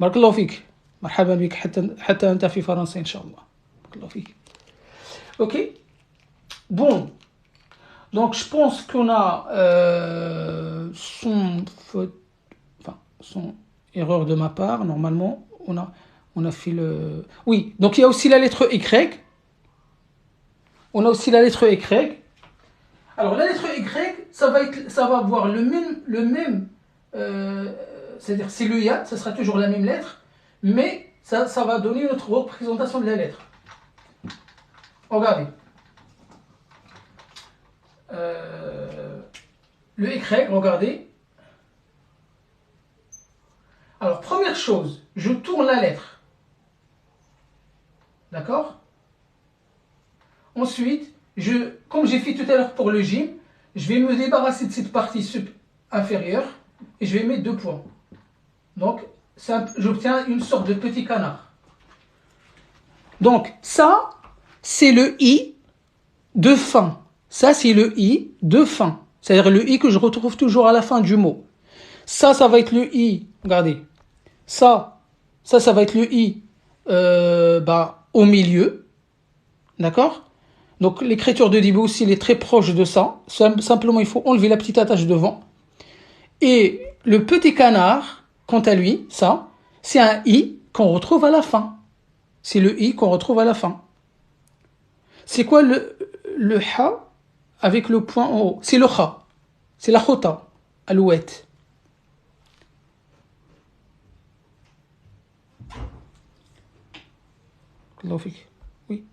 Barakallahu fik. Marhaban bik hatta anta fi français, Inch'Allah. Barakallahu fik. Ok? Bon. Donc je pense qu'on a son erreur de ma part. Normalement, on a fait le... Oui, donc il y a aussi la lettre Y. On a aussi la lettre Y. Alors la lettre Y, ça va avoir le même c'est-à-dire c'est le ya, ça sera toujours la même lettre, mais ça va donner une autre représentation de la lettre. Regardez. Le Y, regardez. Alors première chose, je tourne la lettre. D'accord? Ensuite, comme j'ai fait tout à l'heure pour le jim, je vais me débarrasser de cette partie inférieure et je vais mettre 2 points. Donc, j'obtiens une sorte de petit canard. Donc, ça, c'est le I de fin. Ça, c'est le I de fin. C'est-à-dire le I que je retrouve toujours à la fin du mot. Ça va être le I, regardez. Ça va être le I au milieu. D'accord? Donc l'écriture de Dibou aussi, il est très proche de ça. Simplement, il faut enlever la petite attache devant. Et le petit canard, quant à lui, ça, c'est un I qu'on retrouve à la fin. C'est le I qu'on retrouve à la fin. C'est quoi le Ha avec le point en haut? C'est le Ha. C'est la Khota, alouette. Oui.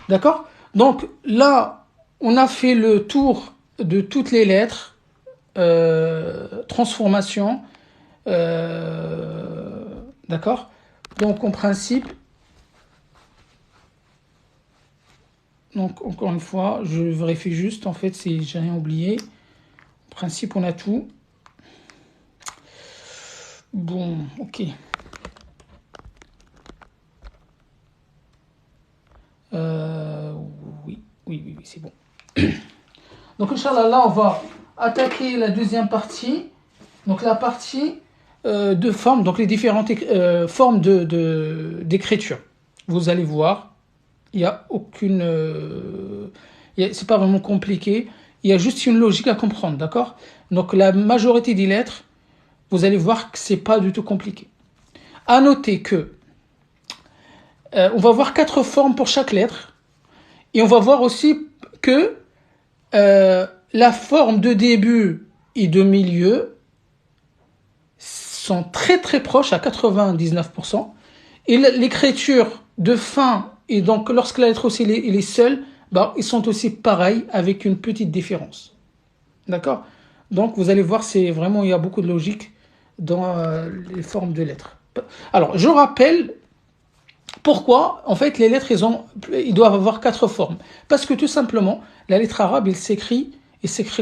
D'accord? Donc là, on a fait le tour de toutes les lettres, transformation, d'accord? Donc en principe, donc encore une fois, je vérifie juste en fait si j'ai rien oublié. En principe, on a tout. Bon, ok. Oui, c'est bon. Donc, Inch'Allah, là, on va attaquer la deuxième partie. Donc, la partie de forme, donc les différentes formes d'écriture. Vous allez voir, il n'y a aucune... c'est pas vraiment compliqué. Il y a juste une logique à comprendre, d'accord? Donc, la majorité des lettres, vous allez voir que c'est pas du tout compliqué. À noter que on va voir 4 formes pour chaque lettre. Et on va voir aussi que la forme de début et de milieu sont très très proches à 99%. Et l'écriture de fin, et donc lorsque la lettre aussi elle est seule, ils sont aussi pareils avec une petite différence. D'accord? Donc vous allez voir, c'est vraiment, il y a beaucoup de logique dans les formes de lettres. Alors, je rappelle pourquoi, en fait, les lettres, ils doivent avoir 4 formes. Parce que tout simplement, la lettre arabe, il s'écrit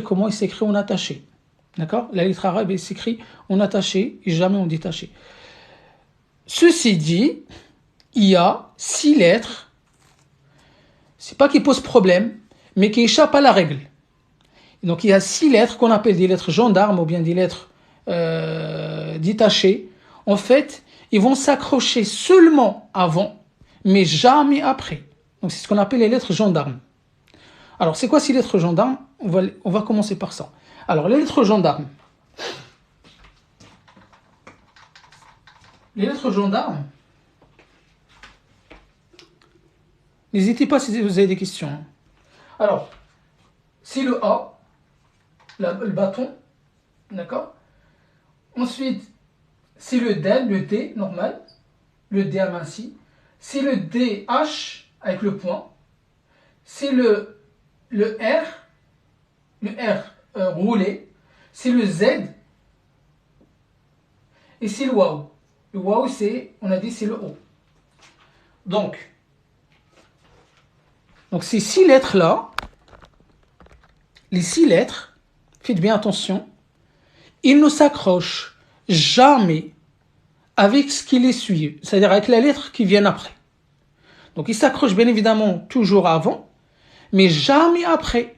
comment? Il s'écrit en attaché. D'accord? La lettre arabe, elle s'écrit en attaché et jamais en détaché. Ceci dit, il y a 6 lettres, c'est pas qui posent problème, mais qui échappent à la règle. Donc il y a 6 lettres qu'on appelle des lettres gendarmes ou bien des lettres détachées. En fait, ils vont s'accrocher seulement avant, mais jamais après. Donc c'est ce qu'on appelle les lettres gendarmes. Alors c'est quoi ces lettres gendarmes? On va commencer par ça. Alors les lettres gendarmes. Les lettres gendarmes. N'hésitez pas si vous avez des questions. Alors, c'est le A, le bâton, d'accord? Ensuite, c'est le D normal, le D aminci. C'est le DH avec le point. C'est le R, roulé. C'est le Z. Et c'est le waouh. Le waouh, c'est, on a dit, c'est le O. Donc ces 6 lettres-là, les 6 lettres, faites bien attention, ils ne s'accrochent jamais avec ce qui les suit, c'est-à-dire avec la lettre qui vient après. Donc ils s'accrochent bien évidemment toujours avant, mais jamais après.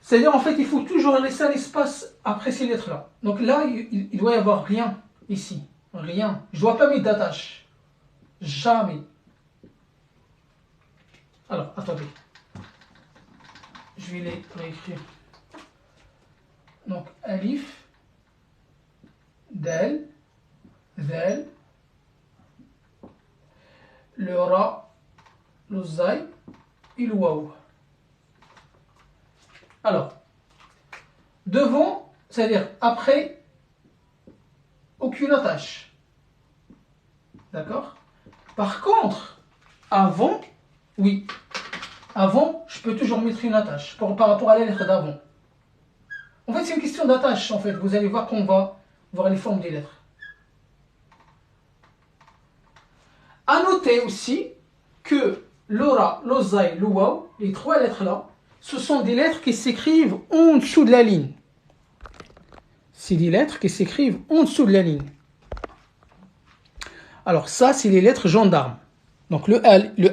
C'est-à-dire en fait il faut toujours laisser un espace après ces lettres-là. Donc là il doit y avoir rien ici, rien. Je ne dois pas mettre d'attache, jamais. Alors attendez, je vais les réécrire. Donc alif, dal, ذال, le ra, le zay et le waouh. Alors, devant, c'est-à-dire après, aucune attache. D'accord? Par contre, avant, oui. Avant, je peux toujours mettre une attache par rapport à la lettre d'avant. En fait, c'est une question d'attache, en fait. Vous allez voir qu'on va voir les formes des lettres. À noter aussi que l'ora, l'ozaï, le waouh, les 3 lettres-là, ce sont des lettres qui s'écrivent en dessous de la ligne. C'est des lettres qui s'écrivent en dessous de la ligne. Alors ça, c'est les lettres gendarmes. Donc le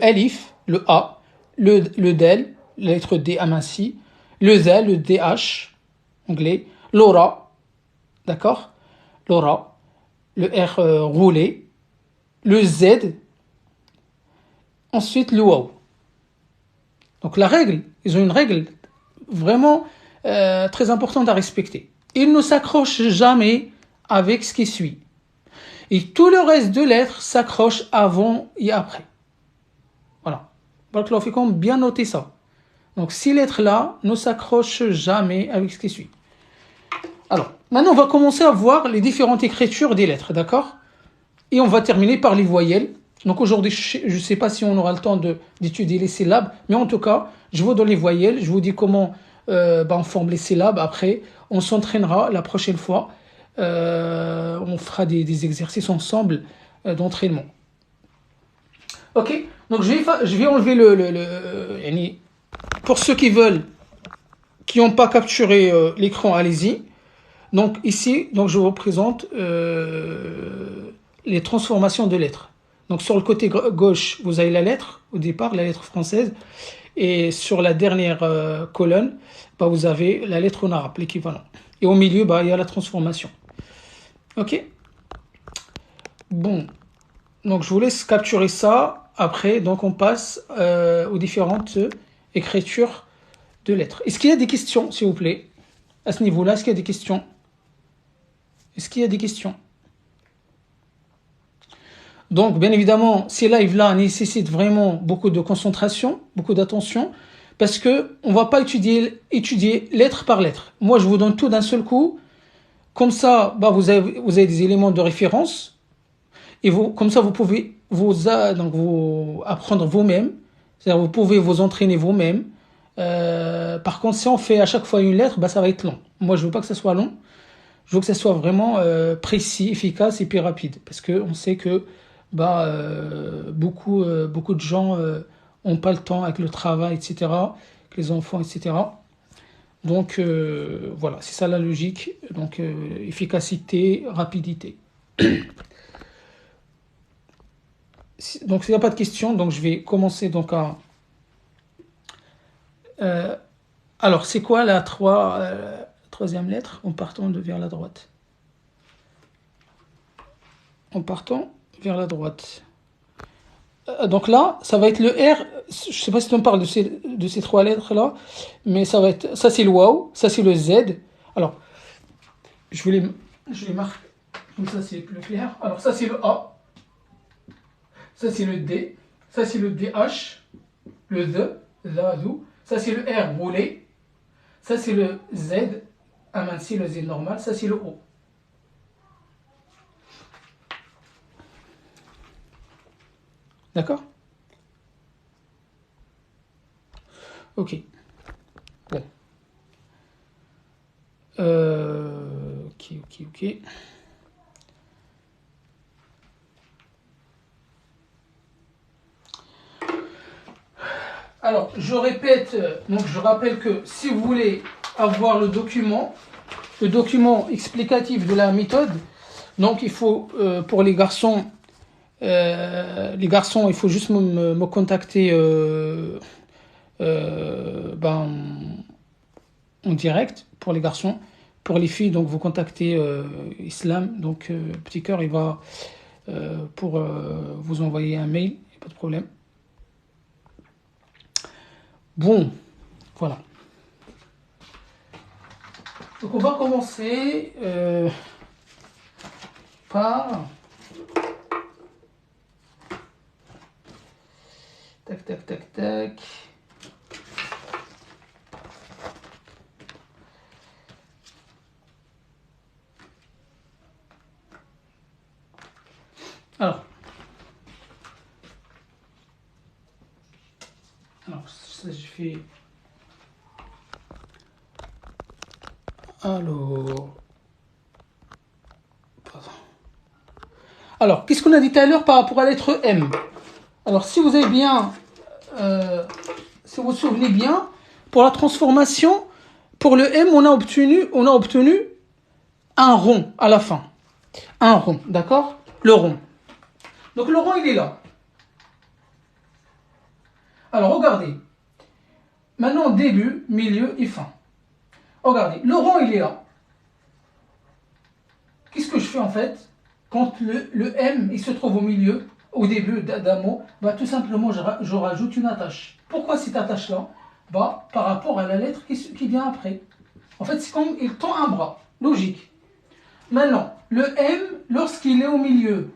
alif, le A, le del, la lettre D amincie, le Z, le DH, anglais, l'aura, d'accord, l'aura, le R roulé, le Z, ensuite le waouh. Donc la règle, ils ont une règle vraiment très importante à respecter. Ils ne s'accrochent jamais avec ce qui suit. Et tout le reste de lettres s'accroche avant et après. Voilà. Barakallahu fikoum, bien noter ça. Donc ces lettres-là ne s'accrochent jamais avec ce qui suit. Alors, maintenant on va commencer à voir les différentes écritures des lettres, d'accord? Et on va terminer par les voyelles. Donc aujourd'hui, je ne sais pas si on aura le temps d'étudier les syllabes, mais en tout cas, je vous donne les voyelles, je vous dis comment on forme les syllabes. Après, on s'entraînera la prochaine fois. On fera des exercices ensemble d'entraînement. Ok, donc je vais enlever pour ceux qui veulent, qui n'ont pas capturé l'écran, allez-y. Donc ici, donc je vous présente les transformations de lettres. Donc sur le côté gauche, vous avez la lettre, au départ, la lettre française. Et sur la dernière colonne, vous avez la lettre en arabe, l'équivalent. Et au milieu, il y a la transformation. Ok? Bon, donc je vous laisse capturer ça. Après, donc on passe aux différentes écritures de lettres. Est-ce qu'il y a des questions, s'il vous plaît? À ce niveau-là, est-ce qu'il y a des questions? Est-ce qu'il y a des questions? Donc, bien évidemment, ces lives-là nécessitent vraiment beaucoup de concentration, beaucoup d'attention, parce que on va pas étudier lettre par lettre. Moi, je vous donne tout d'un seul coup. Comme ça, vous avez des éléments de référence. Et comme ça, vous pouvez vous apprendre vous-même. C'est-à-dire, vous pouvez vous entraîner vous-même. Par contre, si on fait à chaque fois une lettre, ça va être long. Moi, je veux pas que ça soit long. Je veux que ça soit vraiment précis, efficace et puis rapide. Parce que on sait que beaucoup de gens ont pas le temps avec le travail, etc., avec les enfants, etc. Donc voilà, c'est ça la logique. Donc efficacité, rapidité. Donc s'il n'y a pas de questions, donc je vais commencer donc à... alors c'est quoi la troisième lettre en partant vers la droite? En partant vers la droite. Donc là, ça va être le R. Je ne sais pas si on parle de ces 3 lettres-là, mais ça va être... Ça, c'est le waouh. Ça, c'est le Z. Alors, je les marque. Comme ça, c'est plus clair. Alors, ça, c'est le A. Ça, c'est le D. Ça, c'est le DH. Le Z. Zadou. Ça, c'est le R roulé. Ça, c'est le Z aminci, le Z normal. Ça, c'est le O. D'accord? Ok. Bon. Ok. Alors, je répète, donc je rappelle que si vous voulez avoir le document explicatif de la méthode, donc il faut, pour les garçons, il faut juste me contacter en direct pour les garçons. Pour les filles, donc vous contactez Islam, donc Petit Cœur, il va pour vous envoyer un mail, pas de problème. Bon, voilà. Donc on va commencer par... Tac, tac, tac, tac. Alors, ça je fais... Alors, qu'est-ce qu'on a dit tout à l'heure par rapport à la lettre M? Alors, si vous avez bien... si vous vous souvenez bien, pour la transformation, pour le M, on a obtenu un rond à la fin. Un rond, d'accord? Le rond. Donc le rond, il est là. Alors, regardez. Maintenant, début, milieu et fin. Regardez, le rond, il est là. Qu'est-ce que je fais en fait? Quand le M, il se trouve au milieu, au début d'un mot, bah, tout simplement, je rajoute une attache. Pourquoi cette attache-là? Bah, par rapport à la lettre qui vient après. En fait, c'est comme il tend un bras. Logique. Maintenant, le M, lorsqu'il est au milieu,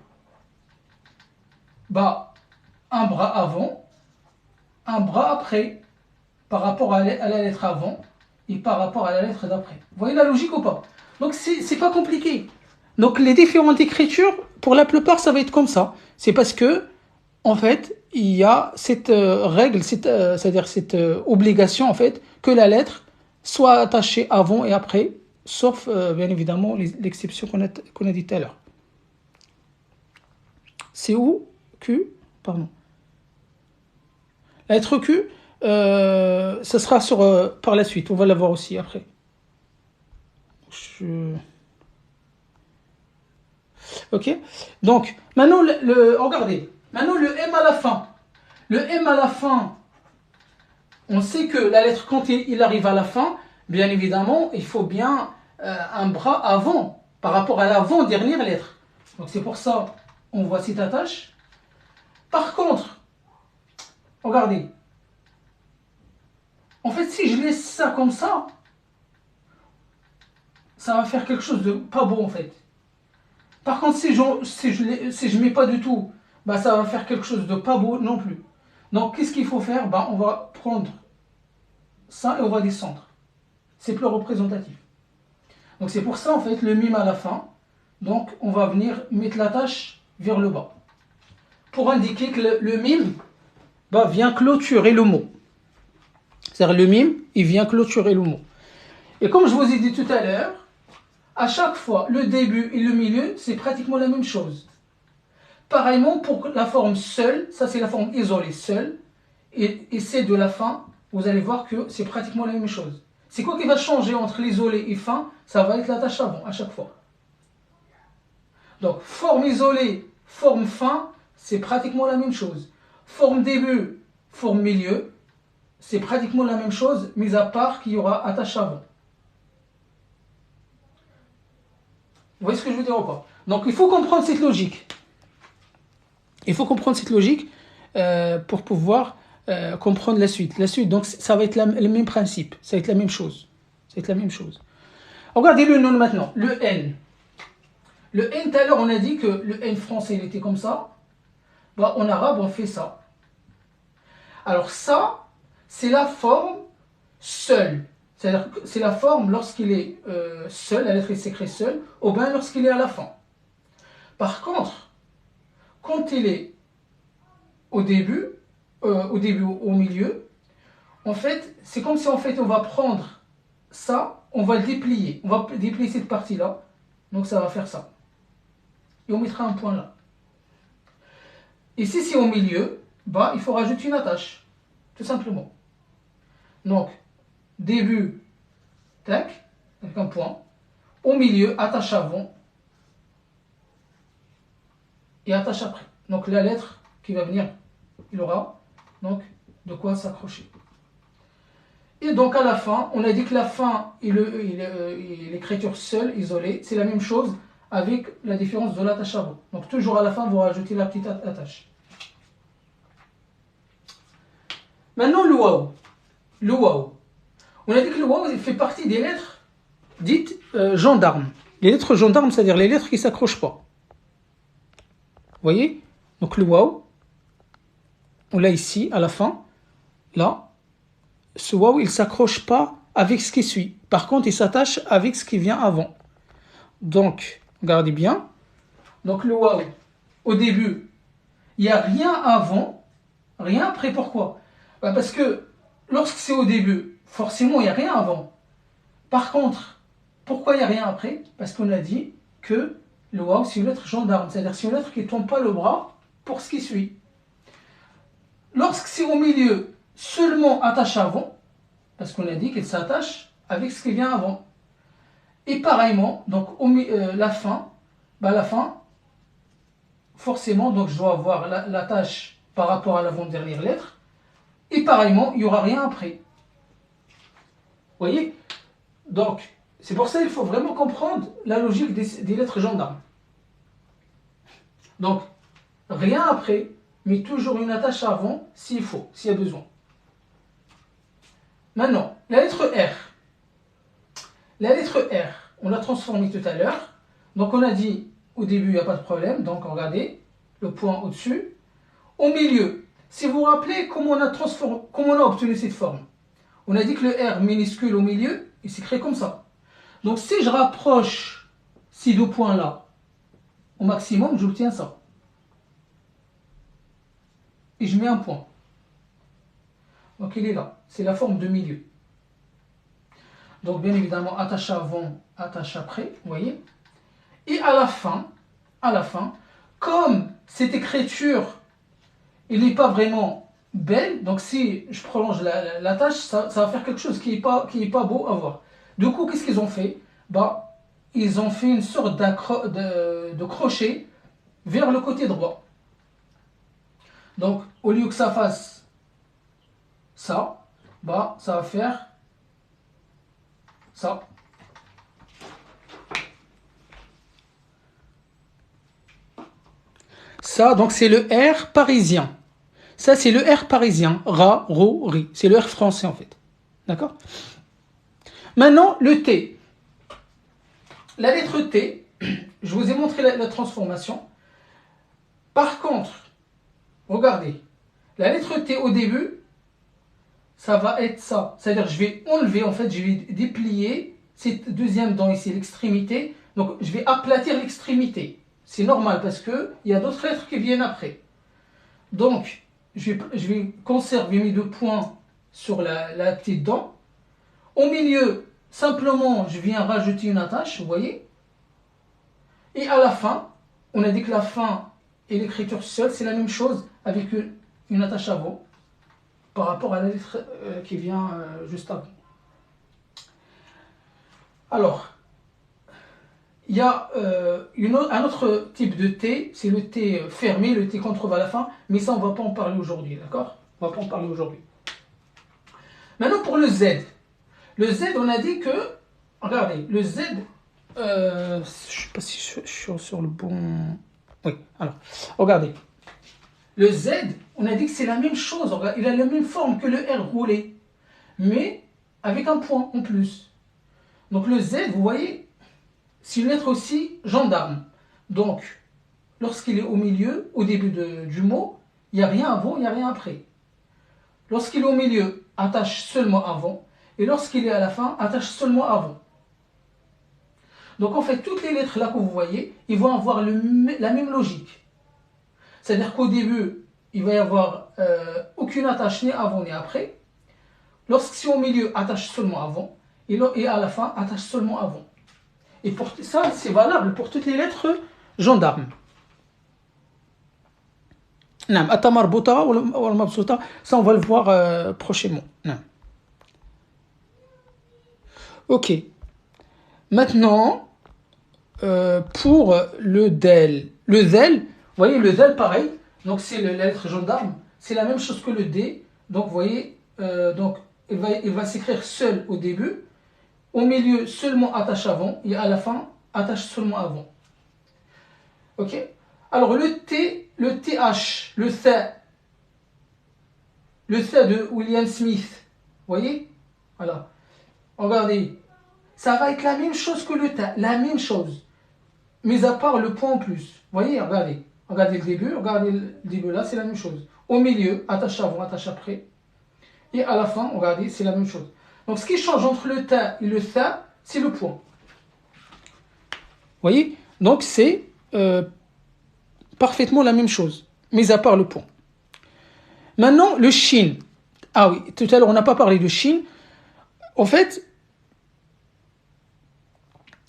bah, un bras avant, un bras après, par rapport à la lettre avant et par rapport à la lettre d'après. Vous voyez la logique ou pas? Donc, c'est pas compliqué. Donc, les différentes écritures, pour la plupart, ça va être comme ça. C'est parce que, en fait, il y a cette règle, c'est-à-dire cette obligation, en fait, que la lettre soit attachée avant et après, sauf, bien évidemment, l'exception qu'on a dit tout à l'heure. C'est où? Q? Pardon. La lettre Q, ça sera par la suite. On va la voir aussi après. Ok? Donc, maintenant, regardez. Maintenant, le M à la fin. Le M à la fin, on sait que la lettre, quand il arrive à la fin, bien évidemment, il faut bien un bras avant, par rapport à l'avant-dernière lettre. Donc, c'est pour ça on voit cette attache. Par contre, regardez. En fait, si je laisse ça comme ça va faire quelque chose de pas beau, en fait. Par contre, si je mets pas du tout, bah, ça va faire quelque chose de pas beau non plus. Donc, qu'est-ce qu'il faut faire? Bah, on va prendre ça et on va descendre. C'est plus représentatif. Donc, c'est pour ça, en fait, le mime à la fin. Donc, on va venir mettre l'attache vers le bas. Pour indiquer que le mime vient clôturer le mot. C'est-à-dire, le mime, il vient clôturer le mot. Et comme je vous ai dit tout à l'heure, à chaque fois, le début et le milieu, c'est pratiquement la même chose. Pareillement, pour la forme seule, ça c'est la forme isolée seule, et c'est de la fin, vous allez voir que c'est pratiquement la même chose. C'est quoi qui va changer entre l'isolé et fin? Ça va être l'attache avant, à chaque fois. Donc, forme isolée, forme fin, c'est pratiquement la même chose. Forme début, forme milieu, c'est pratiquement la même chose, mis à part qu'il y aura attache avant. Vous voyez ce que je veux dire ou pas? Donc, il faut comprendre cette logique. Il faut comprendre cette logique pour pouvoir comprendre la suite. La suite, donc, ça va être le même principe. Ça va être la même chose. Ça va être la même chose. Regardez le nom maintenant, le N. Le N, tout à l'heure, on a dit que le N français, il était comme ça. Bah, en arabe, on fait ça. Alors, ça, c'est la forme seule. C'est-à-dire que c'est la forme lorsqu'il est seul, la lettre est s'écrit seule, ou bien lorsqu'il est à la fin. Par contre, quand il est au début, au milieu, en fait, c'est comme si en fait on va prendre ça, on va le déplier. On va déplier cette partie-là, donc ça va faire ça. Et on mettra un point là. Et si c'est au milieu, bah, il faut rajouter une attache. tout simplement. Donc, début, tac, avec un point. Au milieu, attache avant et attache après. Donc, la lettre qui va venir, il aura donc de quoi s'accrocher. Et donc, à la fin, on a dit que la fin et l'écriture seule, isolée, c'est la même chose avec la différence de l'attache avant. Donc, toujours à la fin, vous rajoutez la petite attache. Maintenant, le waouh. Le waouh. On a dit que le waouh fait partie des lettres dites gendarmes. Les lettres gendarmes, c'est-à-dire les lettres qui ne s'accrochent pas. Vous voyez? Donc le waouh, on l'a ici, à la fin. Là, ce waouh, il ne s'accroche pas avec ce qui suit. Par contre, il s'attache avec ce qui vient avant. Donc, regardez bien. Donc le waouh, au début, il n'y a rien avant, rien après. Pourquoi? Parce que lorsque c'est au début, forcément, il n'y a rien avant. Par contre, pourquoi il n'y a rien après? Parce qu'on a dit que le waouh, c'est une lettre gendarme. C'est-à-dire c'est une lettre qui ne tombe pas le bras pour ce qui suit. Lorsque c'est au milieu, seulement attache avant, parce qu'on a dit qu'elle s'attache avec ce qui vient avant. Et pareillement, donc la fin, forcément, donc je dois avoir l'attache par rapport à l'avant-dernière lettre. Et pareillement, il n'y aura rien après. Vous voyez? Donc, c'est pour ça qu'il faut vraiment comprendre la logique des lettres gendarmes. Donc, rien après, mais toujours une attache avant s'il faut, s'il y a besoin. Maintenant, la lettre R. La lettre R, on l'a transformée tout à l'heure. Donc, on a dit au début, il n'y a pas de problème. Donc, regardez, le point au-dessus. Au milieu, si vous vous rappelez comment on a obtenu cette forme. On a dit que le R minuscule au milieu, il s'écrit comme ça. Donc, si je rapproche ces deux points-là au maximum, j'obtiens ça. Et je mets un point. Donc, il est là. C'est la forme de milieu. Donc, bien évidemment, attache avant, attache après, vous voyez. Et à la fin, comme cette écriture, elle n'est pas vraiment belle, donc si je prolonge l'attache, ça va faire quelque chose qui n'est pas beau à voir. Du coup, qu'est-ce qu'ils ont fait? Ils ont fait une sorte de crochet vers le côté droit. Donc, au lieu que ça fasse ça, ça va faire ça. Ça, donc c'est le R parisien. Ça, c'est le R parisien. Ra, ro, ri. C'est le R français, en fait. D'accord? Maintenant, le T. La lettre T, je vous ai montré la transformation. Par contre, regardez, la lettre T au début, ça va être ça. C'est-à-dire, je vais enlever, en fait, je vais déplier cette deuxième dent ici, l'extrémité. Donc, je vais aplatir l'extrémité. C'est normal parce qu'il y a d'autres lettres qui viennent après. Donc, je vais conserver mes deux points sur la petite dent. Au milieu, simplement, je viens rajouter une attache, vous voyez. Et à la fin, on a dit que la fin et l'écriture seule, c'est la même chose avec une attache avant par rapport à la lettre qui vient juste avant. Alors, il y a un autre type de T, c'est le T fermé, le T qu'on trouve à la fin, mais ça on ne va pas en parler aujourd'hui, d'accord? On ne va pas en parler aujourd'hui. Maintenant pour le Z. Le Z, on a dit que, regardez, le Z, je ne sais pas si je suis sur le bon... Oui, alors, regardez. Le Z, on a dit que c'est la même chose, regarde, il a la même forme que le R roulé, mais avec un point en plus. Donc le Z, vous voyez, c'est une lettre aussi gendarme. Donc, lorsqu'il est au milieu, au début du mot, il n'y a rien avant, il n'y a rien après. Lorsqu'il est au milieu, attache seulement avant. Et lorsqu'il est à la fin, attache seulement avant. Donc en fait, toutes les lettres là que vous voyez, ils vont avoir la même logique. C'est-à-dire qu'au début, il va y avoir aucune attache ni avant ni après. Lorsque c'est au milieu, attache seulement avant. Et à la fin, attache seulement avant. Et pour ça, c'est valable pour toutes les lettres gendarmes. نعم أتا مربوطة ولا مبسوطة, ça on va le voir prochainement. نعم. Ok. Maintenant, pour le del. Le del, vous voyez, le del pareil, donc c'est la lettre gendarme, c'est la même chose que le D. Donc vous voyez, donc il va s'écrire seul au début, au milieu seulement attache avant, et à la fin attache seulement avant. Ok. Alors le T, le TH, le th de William Smith, vous voyez, voilà. Regardez, ça va être la même chose que le ta, la même chose, mis à part le point en plus. Vous voyez, regardez. Regardez le début, regardez le début là, c'est la même chose. Au milieu, attache avant, attache après. Et à la fin, regardez, c'est la même chose. Donc ce qui change entre le ta et le tha, c'est le point. Vous voyez? Donc c'est parfaitement la même chose, mis à part le point. Maintenant, le shin. Ah oui, tout à l'heure, on n'a pas parlé de shin. En fait,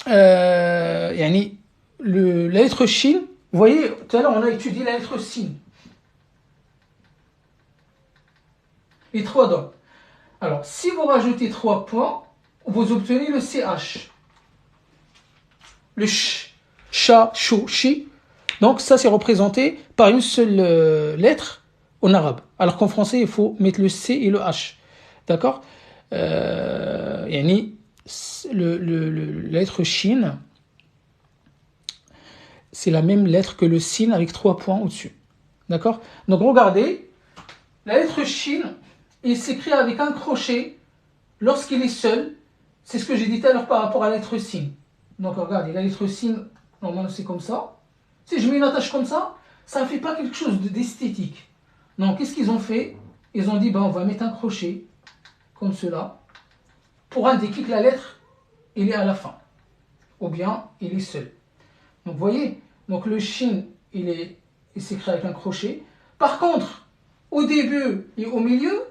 يعني la lettre shin, vous voyez, tout à l'heure, on a étudié la lettre sin. Les 3 dents. Alors, si vous rajoutez 3 points, vous obtenez le CH. Le ch, cha, chou, chi. Donc, ça, c'est représenté par une seule lettre en arabe. Alors qu'en français, il faut mettre le C et le H. D'accord? Yani, la lettre shin, c'est la même lettre que le sin avec 3 points au-dessus. D'accord? Donc, regardez, la lettre shin, il s'écrit avec un crochet lorsqu'il est seul. C'est ce que j'ai dit tout à l'heure par rapport à la lettre sin. Donc regardez, la lettre sin, normalement c'est comme ça. Si je mets une attache comme ça ne fait pas quelque chose d'esthétique. Donc qu'est-ce qu'ils ont fait? Ils ont dit, on va mettre un crochet, comme cela, pour indiquer que la lettre, il est à la fin. Ou bien, il est seul. Donc vous voyez, donc le shin, il s'écrit avec un crochet. Par contre, au début et au milieu,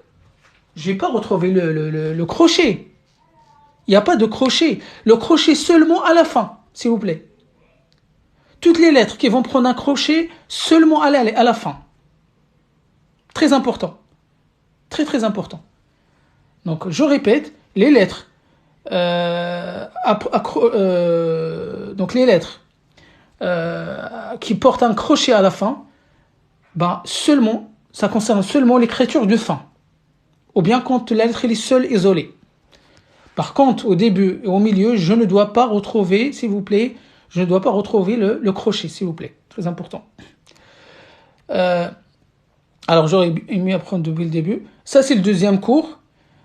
je n'ai pas retrouvé le crochet. Il n'y a pas de crochet. Le crochet seulement à la fin, s'il vous plaît. Toutes les lettres qui vont prendre un crochet seulement à la fin. Très important. Très très important. Donc je répète, les lettres, donc les lettres qui portent un crochet à la fin, seulement, ça concerne seulement l'écriture de fin. Ou bien quand la lettre est seule, isolée. Par contre, au début et au milieu, je ne dois pas retrouver, s'il vous plaît, le crochet, s'il vous plaît. Très important. Alors, j'aurais aimé apprendre depuis le début. Ça, c'est le deuxième cours.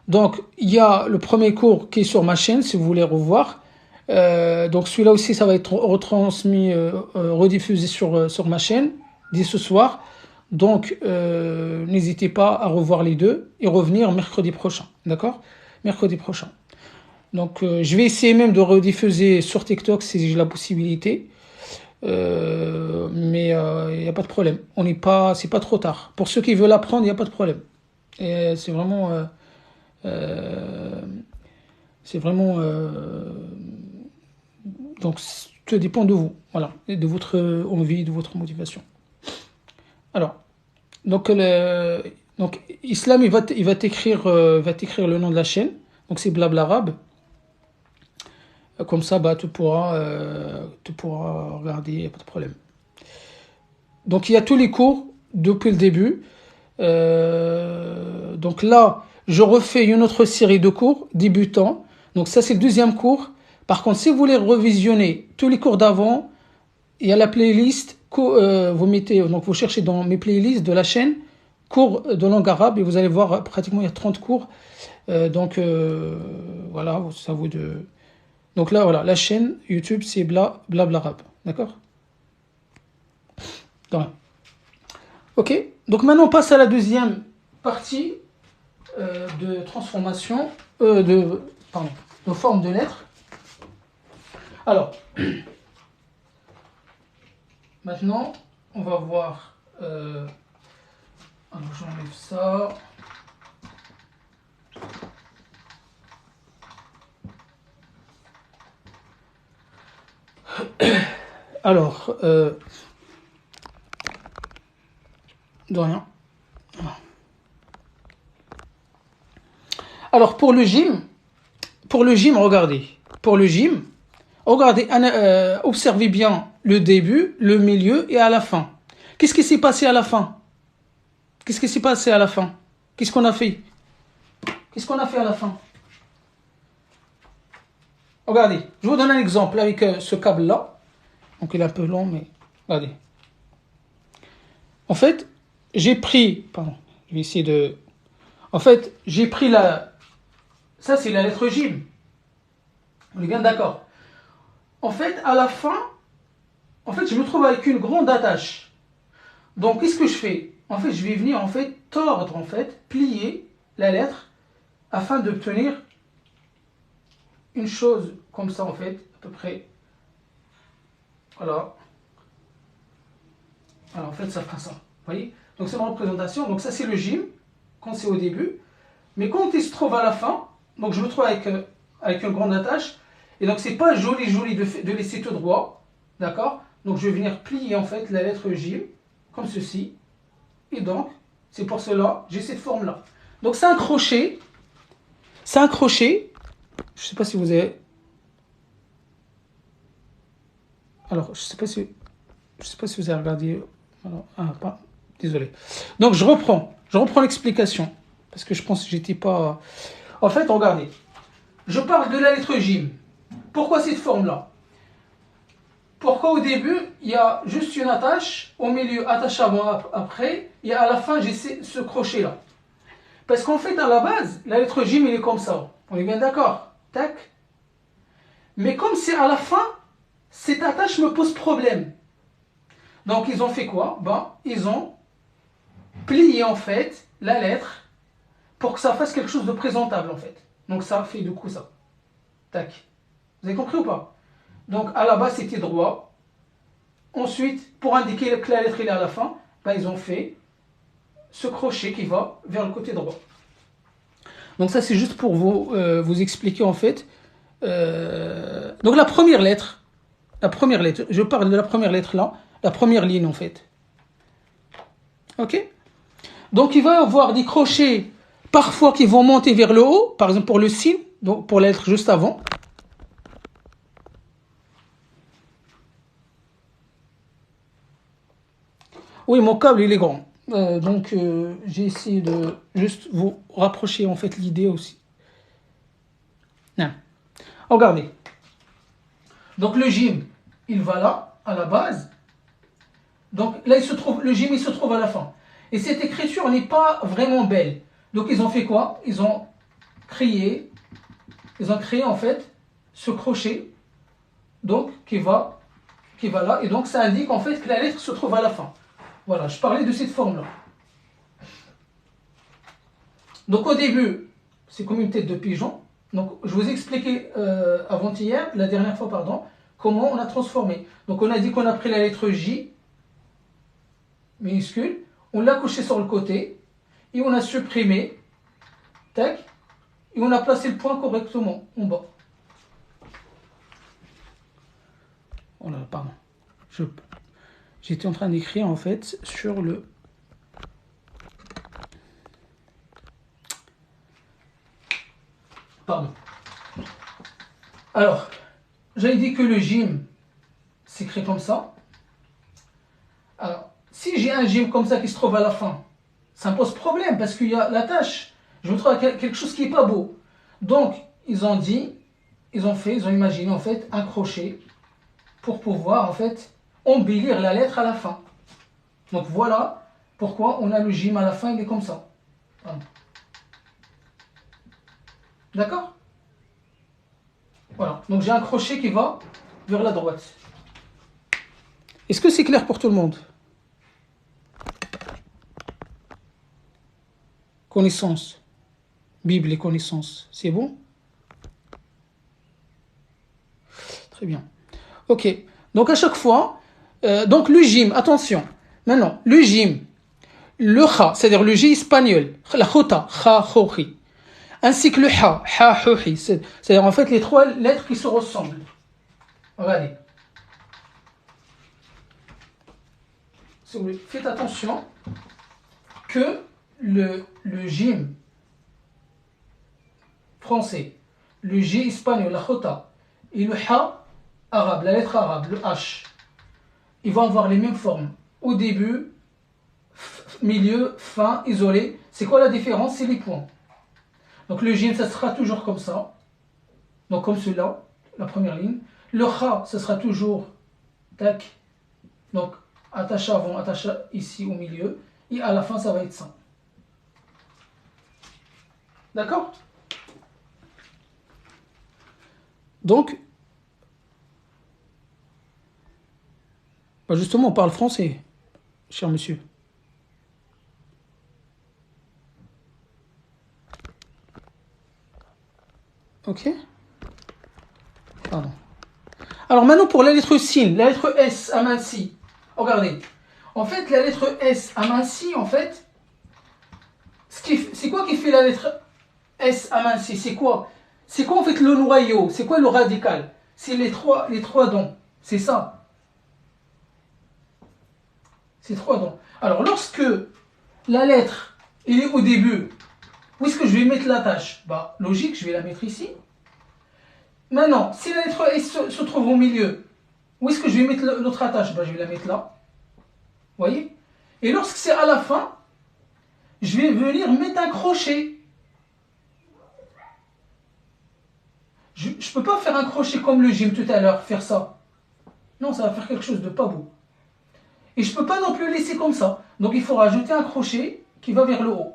Donc, il y a le premier cours qui est sur ma chaîne, si vous voulez revoir. Donc, celui-là aussi, ça va être retransmis, rediffusé sur ma chaîne dès ce soir. Donc, n'hésitez pas à revoir les deux et revenir mercredi prochain. D'accord? Mercredi prochain. Donc, je vais essayer même de rediffuser sur TikTok si j'ai la possibilité. Mais il n'y a pas de problème. C'est pas trop tard. Pour ceux qui veulent apprendre, il n'y a pas de problème. Et c'est vraiment, donc, tout dépend de vous. Voilà. Et de votre envie, de votre motivation. Alors, donc Islam, il va t'écrire le nom de la chaîne. Donc, c'est Blabla Arabe. Comme ça, tu pourras regarder, il n'y a pas de problème. Donc, il y a tous les cours depuis le début. Donc là, je refais une autre série de cours débutants. Donc ça, c'est le deuxième cours. Par contre, si vous voulez revisionner tous les cours d'avant, il y a la playlist. Vous cherchez dans mes playlists de la chaîne cours de langue arabe et vous allez voir pratiquement il y a 30 cours. Voilà, ça vaut de... Donc là, voilà, la chaîne YouTube, c'est Blabla Arabe. D'accord? Ok, donc maintenant on passe à la deuxième partie de transformation, de forme de lettres. Alors, maintenant, on va voir... alors j'enlève ça... Alors, De rien. Alors, pour le gym, regardez. Pour le gym, regardez, observez bien le début, le milieu et à la fin. Qu'est-ce qui s'est passé à la fin? Qu'est-ce qui s'est passé à la fin? Qu'est-ce qu'on a fait? Qu'est-ce qu'on a fait à la fin? Regardez, je vous donne un exemple avec ce câble-là. Donc, il est un peu long, mais regardez. En fait, j'ai pris... Pardon, je vais essayer de... En fait, j'ai pris la... Ça, c'est la lettre J. On est bien d'accord. En fait, à la fin, je me trouve avec une grande attache. Donc, qu'est-ce que je fais? En fait, je vais venir, tordre, plier la lettre afin d'obtenir une chose comme ça, à peu près. Voilà. Alors, ça fera ça. Vous voyez? Donc, c'est ma représentation. Donc, ça, c'est le gym, quand c'est au début. Mais quand il se trouve à la fin, donc je me trouve avec une grande attache. Et donc, c'est pas joli de laisser tout droit. D'accord? Donc, je vais venir plier, la lettre J, comme ceci. Et donc, c'est pour cela, j'ai cette forme-là. Donc, c'est un crochet. C'est un crochet. Je sais pas si vous avez... Alors, je sais pas si vous avez regardé... Alors, désolé. Donc, je reprends l'explication. Parce que je pense que j'étais pas... En fait, regardez. Je parle de la lettre J. Pourquoi cette forme-là? Pourquoi au début, il y a juste une attache, au milieu, attache avant, après, et à la fin, j'ai ce crochet-là. Parce qu'en fait, à la base, la lettre J, il est comme ça. On est bien d'accord? Tac. Mais comme c'est à la fin, cette attache me pose problème. Donc, ils ont fait quoi? Ils ont plié, la lettre pour que ça fasse quelque chose de présentable, Donc, ça fait du coup ça. Tac. Vous avez compris ou pas? Donc, à la base, c'était droit. Ensuite, pour indiquer que la lettre est à la fin, ils ont fait ce crochet qui va vers le côté droit. Donc, ça, c'est juste pour vous expliquer, Donc, la première lettre, je parle de la première lettre là, la première ligne, Ok? Donc, il va y avoir des crochets, parfois, qui vont monter vers le haut, par exemple, pour le signe, donc pour la lettre juste avant. Oui, mon câble, il est grand. Donc, j'ai essayé de juste vous rapprocher, l'idée aussi. Non. Regardez. Donc, le gym, il va là, à la base. Donc, là, le gym, il se trouve à la fin. Et cette écriture n'est pas vraiment belle. Donc, ils ont fait quoi? Ils ont créé, ce crochet, donc, qui va là. Et donc, ça indique, que la lettre se trouve à la fin. Voilà, je parlais de cette forme-là. Donc au début, c'est comme une tête de pigeon. Donc je vous ai expliqué avant-hier, la dernière fois, comment on a transformé. Donc on a dit qu'on a pris la lettre J, minuscule, on l'a couché sur le côté, et on a supprimé, tac, et on a placé le point correctement en bas. Oh là, pardon. J'étais en train d'écrire sur le... Pardon. Alors, j'avais dit que le gym s'écrit comme ça. Alors, si j'ai un gym comme ça qui se trouve à la fin, ça me pose problème parce qu'il y a la tâche. Je me trouve avec quelque chose qui n'est pas beau. Donc, ils ont imaginé un crochet pour pouvoir embellir la lettre à la fin. Donc voilà pourquoi on a le gym à la fin, il est comme ça. Pardon. D'accord? Voilà, donc j'ai un crochet qui va vers la droite. Est-ce que c'est clair pour tout le monde? Connaissance. Bible et connaissance. C'est bon? Très bien. Ok. Donc à chaque fois, donc le gym, attention. Maintenant, le gym, le kha, c'est-à-dire le G espagnol, la khota, kha, khohi, ainsi que le ha, hohi, c'est-à-dire les trois lettres qui se ressemblent. Regardez. Faites attention. que le jim français, le J espagnol, la Jota, et le Ha arabe, la lettre arabe, le H, ils vont avoir les mêmes formes. Au début, milieu, fin, isolé. C'est quoi la différence? C'est les points. Donc le Jim, ça sera toujours comme ça. Donc comme celui-là, la première ligne. Le Ha, ça sera toujours tac. Donc attache avant, attache ici au milieu. Et à la fin, ça va être ça. D'accord? Donc, justement, on parle français, cher monsieur. Ok? Pardon. Alors maintenant pour la lettre sin, la lettre S amincie. Regardez. En fait, la lettre S amincie, en fait, c'est quoi qui fait la lettre S amincie? C'est quoi? C'est quoi en fait le noyau? C'est quoi le radical? C'est les trois dents. C'est ça. C'est trois dents. Alors lorsque la lettre elle est au début, où est-ce que je vais mettre l'attache? Bah logique, je vais la mettre ici. Maintenant, si la lettre S se trouve au milieu, où est-ce que je vais mettre l'autre attache? Bah, je vais la mettre là. Vous voyez? Et lorsque c'est à la fin, je vais venir mettre un crochet. Je ne peux pas faire un crochet comme le gym tout à l'heure, faire ça. Non, ça va faire quelque chose de pas beau. Et je ne peux pas non plus le laisser comme ça. Donc il faut rajouter un crochet qui va vers le haut.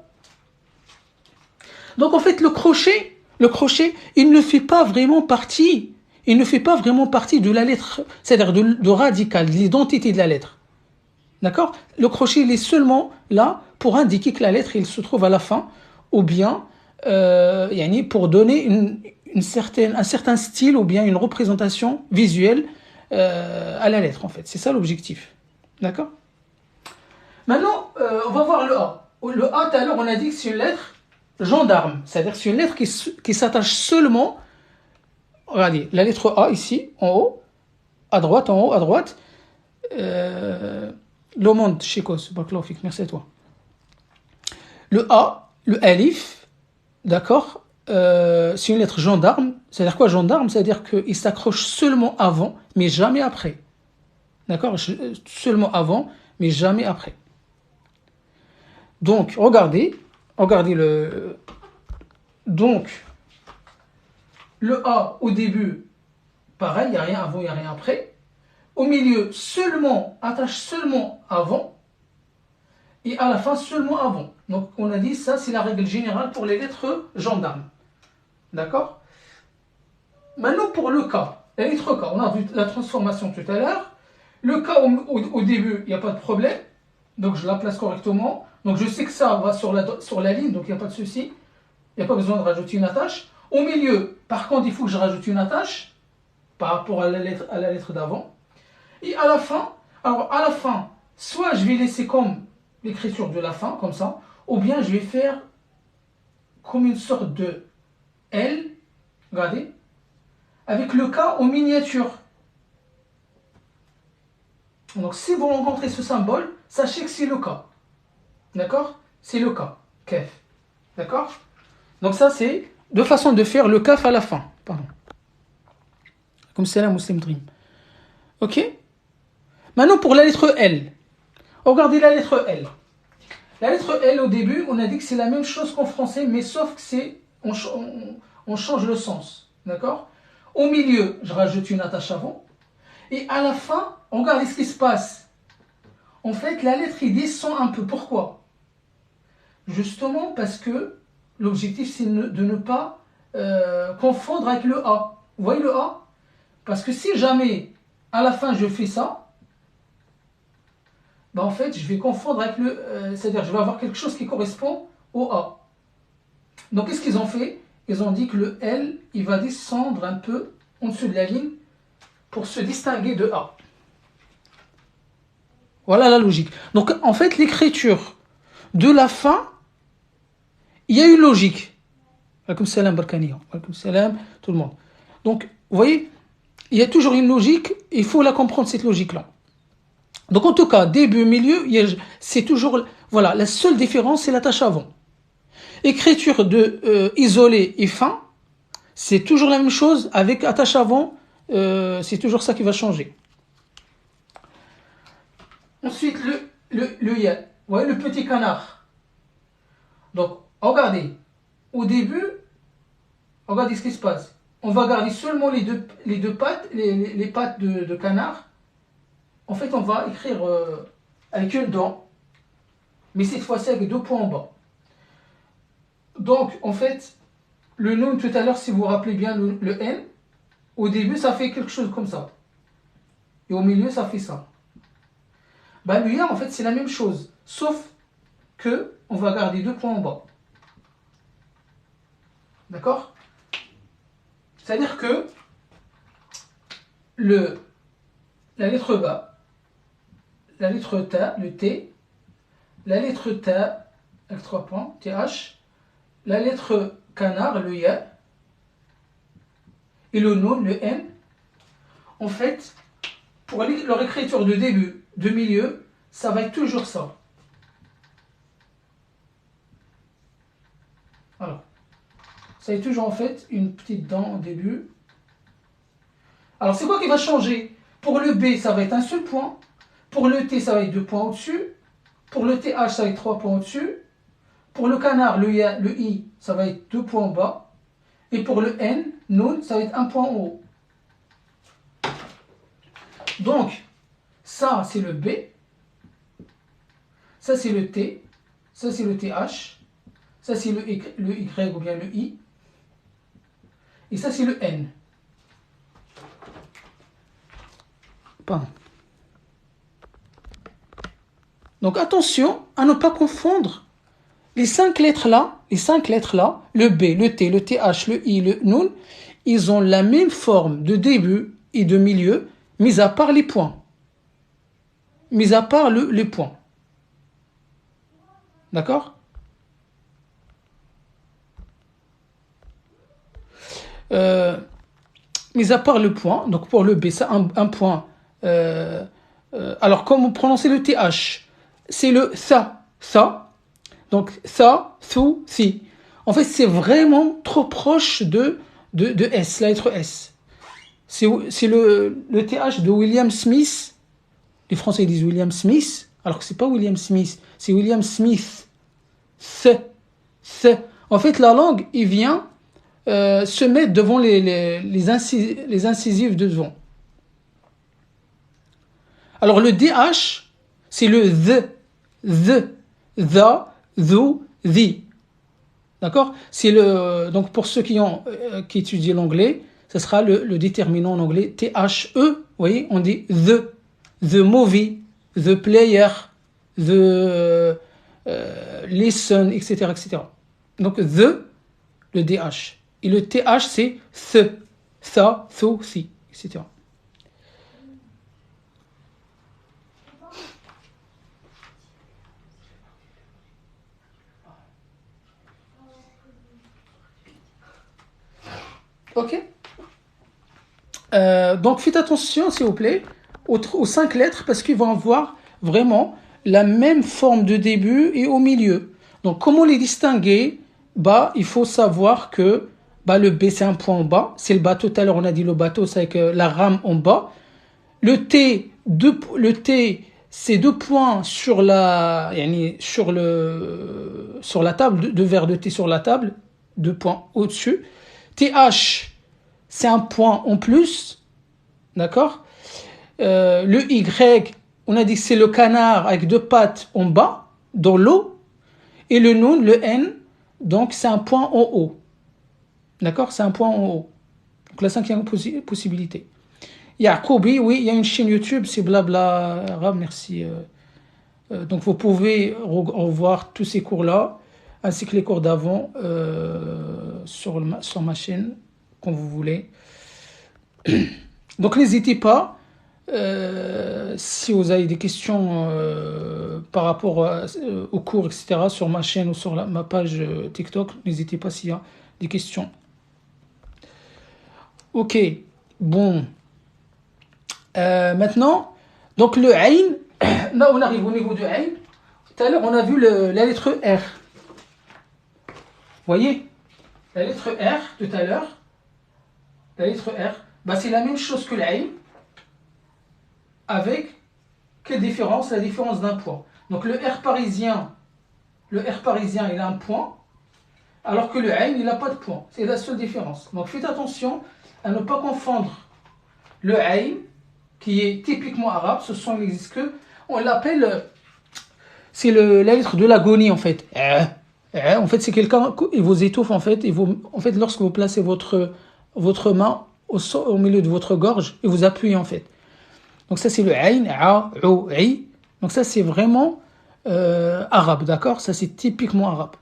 Donc en fait, le crochet, il ne fait pas vraiment partie. Il ne fait pas vraiment partie de la lettre, c'est-à-dire de radical, de l'identité de la lettre. D'accord? Le crochet, il est seulement là pour indiquer que la lettre, il se trouve à la fin, ou bien pour donner un certain style, ou bien une représentation visuelle à la lettre, en fait. C'est ça l'objectif. D'accord? Maintenant, on va voir le A. Le A, tout à l'heure, on a dit que c'est une lettre gendarme, c'est-à-dire que c'est une lettre qui s'attache seulement. Regardez, la lettre A ici, en haut, à droite, en haut, à droite. Le monde, Chikos, Baklofik, merci à toi. Le A, le alif, d'accord, c'est une lettre gendarme. C'est-à-dire quoi gendarme? C'est-à-dire qu'il s'accroche seulement avant, mais jamais après. D'accord? Seulement avant, mais jamais après. Donc, regardez le. Donc, le A au début, pareil, il n'y a rien avant, il n'y a rien après. Au milieu, attache seulement avant. Et à la fin, seulement avant. Donc, on a dit, ça, c'est la règle générale pour les lettres gendarmes. D'accord? Maintenant, pour le K, la lettre K, on a vu la transformation tout à l'heure. Le K, au début, il n'y a pas de problème. Donc, je la place correctement. Donc, je sais que ça va sur la ligne, donc il n'y a pas de souci. Il n'y a pas besoin de rajouter une attache. Au milieu, par contre, il faut que je rajoute une attache par rapport à la lettre d'avant. Et à la fin, soit je vais laisser comme l'écriture de la fin, comme ça, ou bien je vais faire comme une sorte de L, regardez, avec le K en miniature. Donc si vous rencontrez ce symbole, sachez que c'est le K. D'accord? C'est le K. Kef. D'accord? Donc ça c'est deux façons de faire le kaf à la fin. Pardon. Comme c'est la Muslim Dream. Ok? Maintenant pour la lettre L. Regardez la lettre L. La lettre L au début, on a dit que c'est la même chose qu'en français, mais sauf que on change le sens. D'accord? Au milieu, je rajoute une attache avant. Et à la fin, regardez ce qui se passe. En fait, la lettre, il descend un peu. Pourquoi? Justement parce que l'objectif, c'est de ne pas confondre avec le A. Vous voyez le A? Parce que si jamais, à la fin, je fais ça, ben en fait, je vais confondre avec c'est-à-dire, je vais avoir quelque chose qui correspond au A. Donc, qu'est-ce qu'ils ont fait? Ils ont dit que le L, il va descendre un peu en dessous de la ligne pour se distinguer de A. Voilà la logique. Donc, en fait, l'écriture de la fin, il y a une logique. Alaikum salam, Barkani. Alaikum salam, tout le monde. Donc, vous voyez, il y a toujours une logique, il faut la comprendre, cette logique-là. Donc en tout cas, début, milieu, c'est toujours, voilà, la seule différence, c'est l'attache avant. Écriture de isolé et fin, c'est toujours la même chose avec attache avant, c'est toujours ça qui va changer. Ensuite, le ya, vous voyez le petit canard. Donc, regardez, au début, regardez ce qui se passe. On va garder seulement les deux pattes, les pattes de canard. En fait, on va écrire avec une dent, mais cette fois-ci avec deux points en bas. Donc, en fait, le noun tout à l'heure, si vous vous rappelez bien le N, au début, ça fait quelque chose comme ça. Et au milieu, ça fait ça. Bah, le ya, en fait, c'est la même chose, sauf que on va garder deux points en bas. D'accord? C'est-à-dire que la lettre ba, la lettre ta, le T, la lettre ta, avec trois points, TH, la lettre canard, le ya, et le noun, le N, en fait, pour leur écriture de début, de milieu, ça va être toujours ça. Alors, ça va être toujours en fait une petite dent au début. Alors, c'est quoi qui va changer? Pour le B, ça va être un seul point. Pour le T, ça va être deux points au-dessus. Pour le TH, ça va être trois points au-dessus. Pour le canard, le I, ça va être deux points en bas. Et pour le N, noun, ça va être un point en haut. Donc, ça, c'est le B. Ça, c'est le T. Ça, c'est le TH. Ça, c'est le Y ou bien le I. Et ça, c'est le N. Pardon. Donc, attention à ne pas confondre les cinq lettres là, le B, le T, le TH, le I, le Noun, ils ont la même forme de début et de milieu, mis à part les points. Mis à part les points. D'accord? Mis à part le point, donc pour le B, c'est un point. Alors, comme vous prononcez le TH, c'est le ça. Donc, ça, thou, si. En fait, c'est vraiment trop proche de S, la lettre S. C'est le TH de William Smith. Les Français disent William Smith, alors que c'est pas William Smith, c'est William Smith. En fait, la langue, il vient se mettre devant les incisives de devant. Alors, le DH, c'est le the, thou, thee. D'accord? C'est donc pour ceux qui étudient l'anglais, ce sera le déterminant en anglais THE. Vous voyez, on dit the movie, the player, the listen, etc., etc. Donc le DH. Et le TH, c'est tha, thou, thi, etc. Ok. Donc faites attention, s'il vous plaît, aux 5 lettres parce qu'ils vont avoir vraiment la même forme de début et au milieu. Donc comment les distinguer? Bah, il faut savoir que le B c'est un point en bas. C'est le bateau. Tout à l'heure on a dit le bateau, c'est avec la rame en bas. Le T c'est deux points sur la table, deux verres de thé sur la table, deux points au-dessus. TH c'est un point en plus, d'accord? Le Y, on a dit que c'est le canard avec deux pattes en bas, dans l'eau, et le Noun, le N, donc c'est un point en haut, d'accord? C'est un point en haut. Donc la cinquième possibilité. Yacoubi, oui, il y a une chaîne YouTube, c'est Blabla Arabe, merci. Donc vous pouvez revoir tous ces cours-là, ainsi que les cours d'avant sur ma chaîne, quand vous voulez. Donc n'hésitez pas, si vous avez des questions par rapport aux cours, etc., sur ma chaîne ou sur ma page TikTok, n'hésitez pas s'il y a des questions. Ok, bon. Maintenant, donc le Aïn, Maintenant, on arrive au niveau de Ain. Tout à l'heure, on a vu la lettre R. Vous voyez? La lettre R, tout à l'heure, la lettre R, bah, c'est la même chose que l'Ain, avec quelle différence? La différence d'un point. Donc le R parisien, il a un point, alors que le Ain, il n'a pas de point. C'est la seule différence. Donc faites attention à ne pas confondre le Ain, qui est typiquement arabe, il n'existe que, on l'appelle, c'est la lettre de l'agonie en fait. En fait, c'est quelqu'un, il vous étouffe en fait, en fait, lorsque vous placez votre main au milieu de votre gorge, et vous appuyez en fait. Donc ça c'est le Ain, A, O, I. Donc ça c'est vraiment arabe, d'accord? Ça c'est typiquement arabe.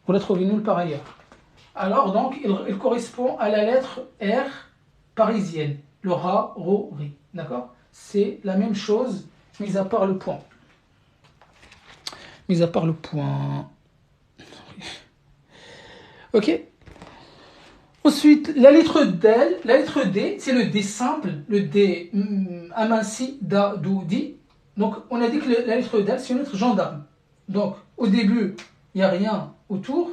Vous la trouvez nulle part ailleurs. Alors donc, il correspond à la lettre R parisienne, le Ra, Ro, Ri. D'accord? C'est la même chose, mis à part le point. Mis à part le point. Ok? Ensuite, la lettre D, c'est le D simple, le D aminci, da, do, di. Donc, on a dit que la lettre D, c'est une lettre gendarme. Donc, au début, il n'y a rien autour.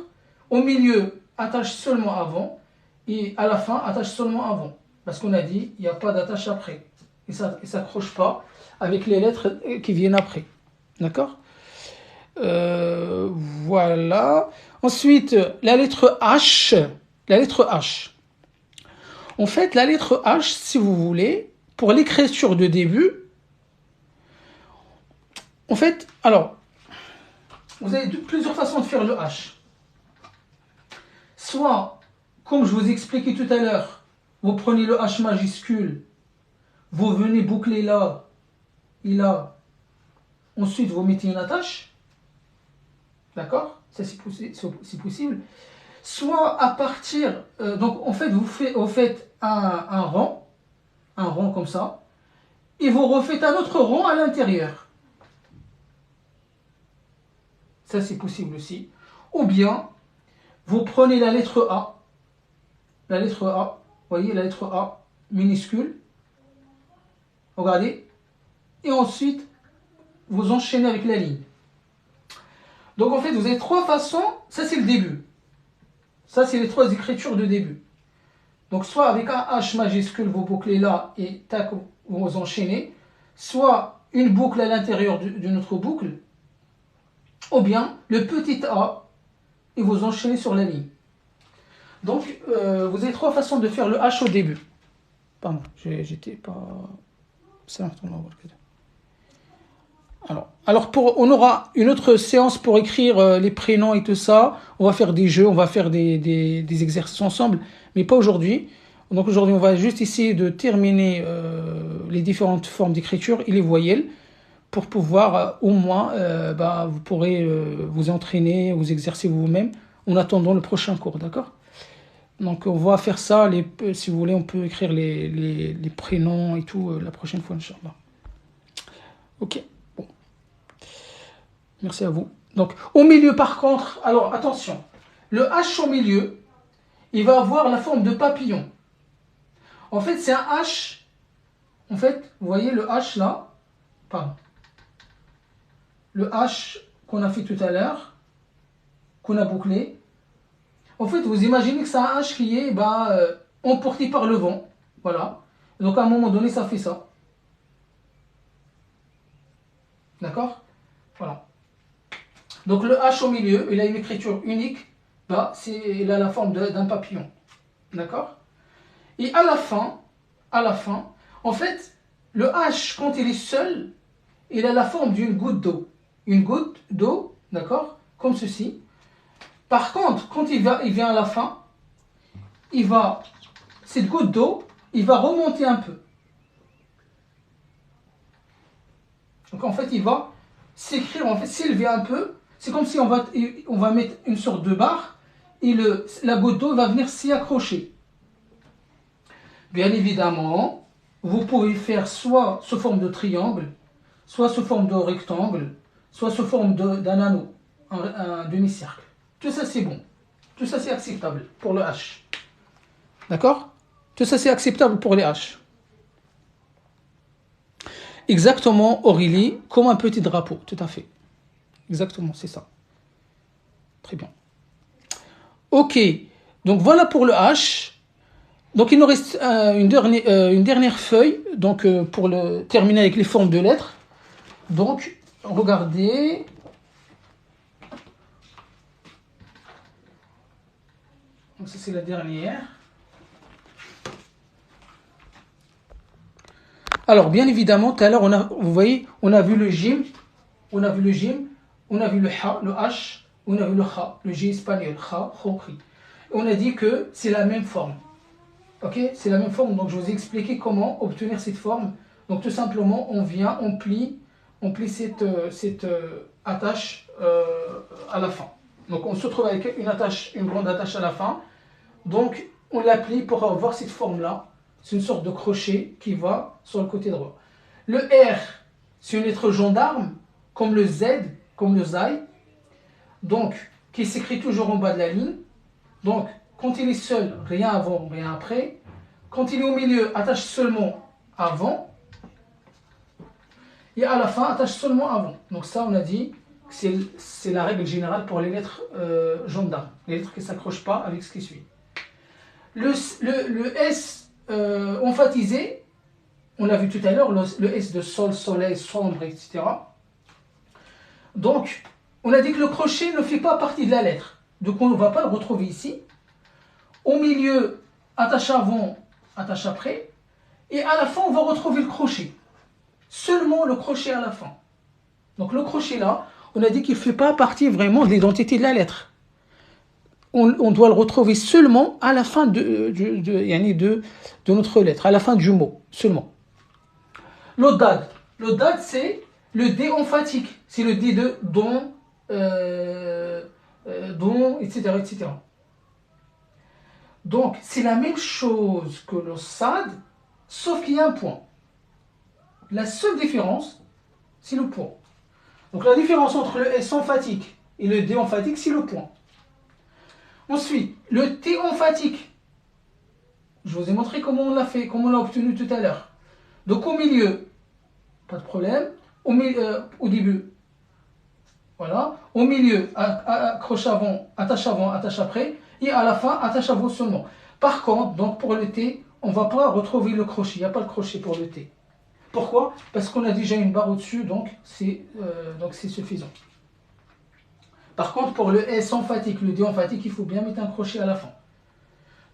Au milieu, attache seulement avant. Et à la fin, attache seulement avant. Parce qu'on a dit, il n'y a pas d'attache après. Et ça ne s'accroche pas avec les lettres qui viennent après. D'accord? Voilà. Ensuite, la lettre H. La lettre H. En fait, la lettre H, si vous voulez, pour l'écriture de début, en fait, alors, vous avez plusieurs façons de faire le H. Soit, comme je vous expliquais tout à l'heure, vous prenez le H majuscule, vous venez boucler là et là, ensuite vous mettez une attache. D'accord? Ça c'est possible. Soit à partir, donc en fait vous faites un rond comme ça, et vous refaites un autre rond à l'intérieur. Ça c'est possible aussi. Ou bien, vous prenez la lettre A, vous voyez la lettre A minuscule, regardez, et ensuite vous enchaînez avec la ligne. Donc en fait vous avez trois façons, ça c'est le début. Ça c'est les trois écritures de début. Donc soit avec un H majuscule, vous bouclez là et tac, vous enchaînez, soit une boucle à l'intérieur d'une autre boucle, ou bien le petit A et vous enchaînez sur la ligne. Donc vous avez trois façons de faire le H au début. Pardon, j'étais pas... Alors on aura une autre séance pour écrire les prénoms et tout ça. On va faire des jeux, on va faire des exercices ensemble, mais pas aujourd'hui. Donc aujourd'hui, on va juste essayer de terminer les différentes formes d'écriture et les voyelles pour pouvoir au moins, vous pourrez vous entraîner, vous exercer vous-même en attendant le prochain cours, d'accord? Donc on va faire ça, si vous voulez, on peut écrire les prénoms et tout la prochaine fois, Inch'Allah. Ok. Merci à vous. Donc, au milieu, par contre, alors attention, le H au milieu, il va avoir la forme de papillon. En fait, c'est un H. En fait, vous voyez le H là, pardon. Le H qu'on a fait tout à l'heure, qu'on a bouclé. En fait, vous imaginez que c'est un H qui est emporté par le vent. Voilà. Donc, à un moment donné, ça fait ça. D'accord? Voilà. Donc le H au milieu, il a une écriture unique, il a la forme d'un papillon. D'accord? Et à la fin, en fait, le H, quand il est seul, il a la forme d'une goutte d'eau. Une goutte d'eau, d'accord? Comme ceci. Par contre, quand il vient à la fin, cette goutte d'eau, il va remonter un peu. Donc en fait, il va s'écrire, en fait, s'élever un peu. C'est comme si on va mettre une sorte de barre et la goutte d'eau va venir s'y accrocher. Bien évidemment, vous pouvez faire soit sous forme de triangle, soit sous forme de rectangle, soit sous forme d'un anneau, un demi-cercle. Tout ça c'est bon. Tout ça c'est acceptable pour le H. D'accord? Tout ça c'est acceptable pour les H. Exactement, Aurélie, comme un petit drapeau, tout à fait. Exactement, c'est ça. Très bien. Ok, donc voilà pour le H. Donc il nous reste une dernière feuille donc, pour terminer avec les formes de lettres. Donc, regardez. Donc ça c'est la dernière. Alors bien évidemment, tout à l'heure, vous voyez, on a vu le jim, on a vu le jim, on a vu le ha, le h, on a vu le kha, le j espagnol, kha, khokri. On a dit que c'est la même forme. Ok, c'est la même forme. Donc je vous ai expliqué comment obtenir cette forme. Donc tout simplement, on plie cette attache à la fin. Donc on se retrouve avec une grande attache à la fin. Donc on la plie pour avoir cette forme-là. C'est une sorte de crochet qui va sur le côté droit. Le R, c'est une lettre gendarme, comme le Z, comme le Zai. Donc, qui s'écrit toujours en bas de la ligne. Donc, quand il est seul, rien avant, rien après. Quand il est au milieu, attache seulement avant. Et à la fin, attache seulement avant. Donc ça, on a dit que c'est la règle générale pour les lettres gendarmes. Les lettres qui ne s'accrochent pas avec ce qui suit. Le S emphatisé, on l'a vu tout à l'heure, le S de sol, soleil, sombre, etc. Donc, on a dit que le crochet ne fait pas partie de la lettre. Donc, on ne va pas le retrouver ici. Au milieu, attache avant, attache après. Et à la fin, on va retrouver le crochet. Seulement le crochet à la fin. Donc, le crochet là, on a dit qu'il ne fait pas partie vraiment de l'identité de la lettre. On doit le retrouver seulement à la fin de notre lettre, à la fin du mot, seulement. L'odad, c'est le D emphatique, c'est le D de don, etc., etc. Donc, c'est la même chose que le sad, sauf qu'il y a un point. La seule différence, c'est le point. Donc, la différence entre le S emphatique et le D emphatique, c'est le point. Ensuite, le T emphatique. Je vous ai montré comment on l'a fait, comment on l'a obtenu tout à l'heure. Donc, au milieu, pas de problème. Au début, voilà. Au milieu, accroche avant, attache après. Et à la fin, attache avant seulement. Par contre, donc pour le T, on ne va pas retrouver le crochet. Il n'y a pas de crochet pour le T. Pourquoi? Parce qu'on a déjà une barre au-dessus, donc c'est suffisant. Par contre, pour le S emphatique, le D emphatique, il faut bien mettre un crochet à la fin.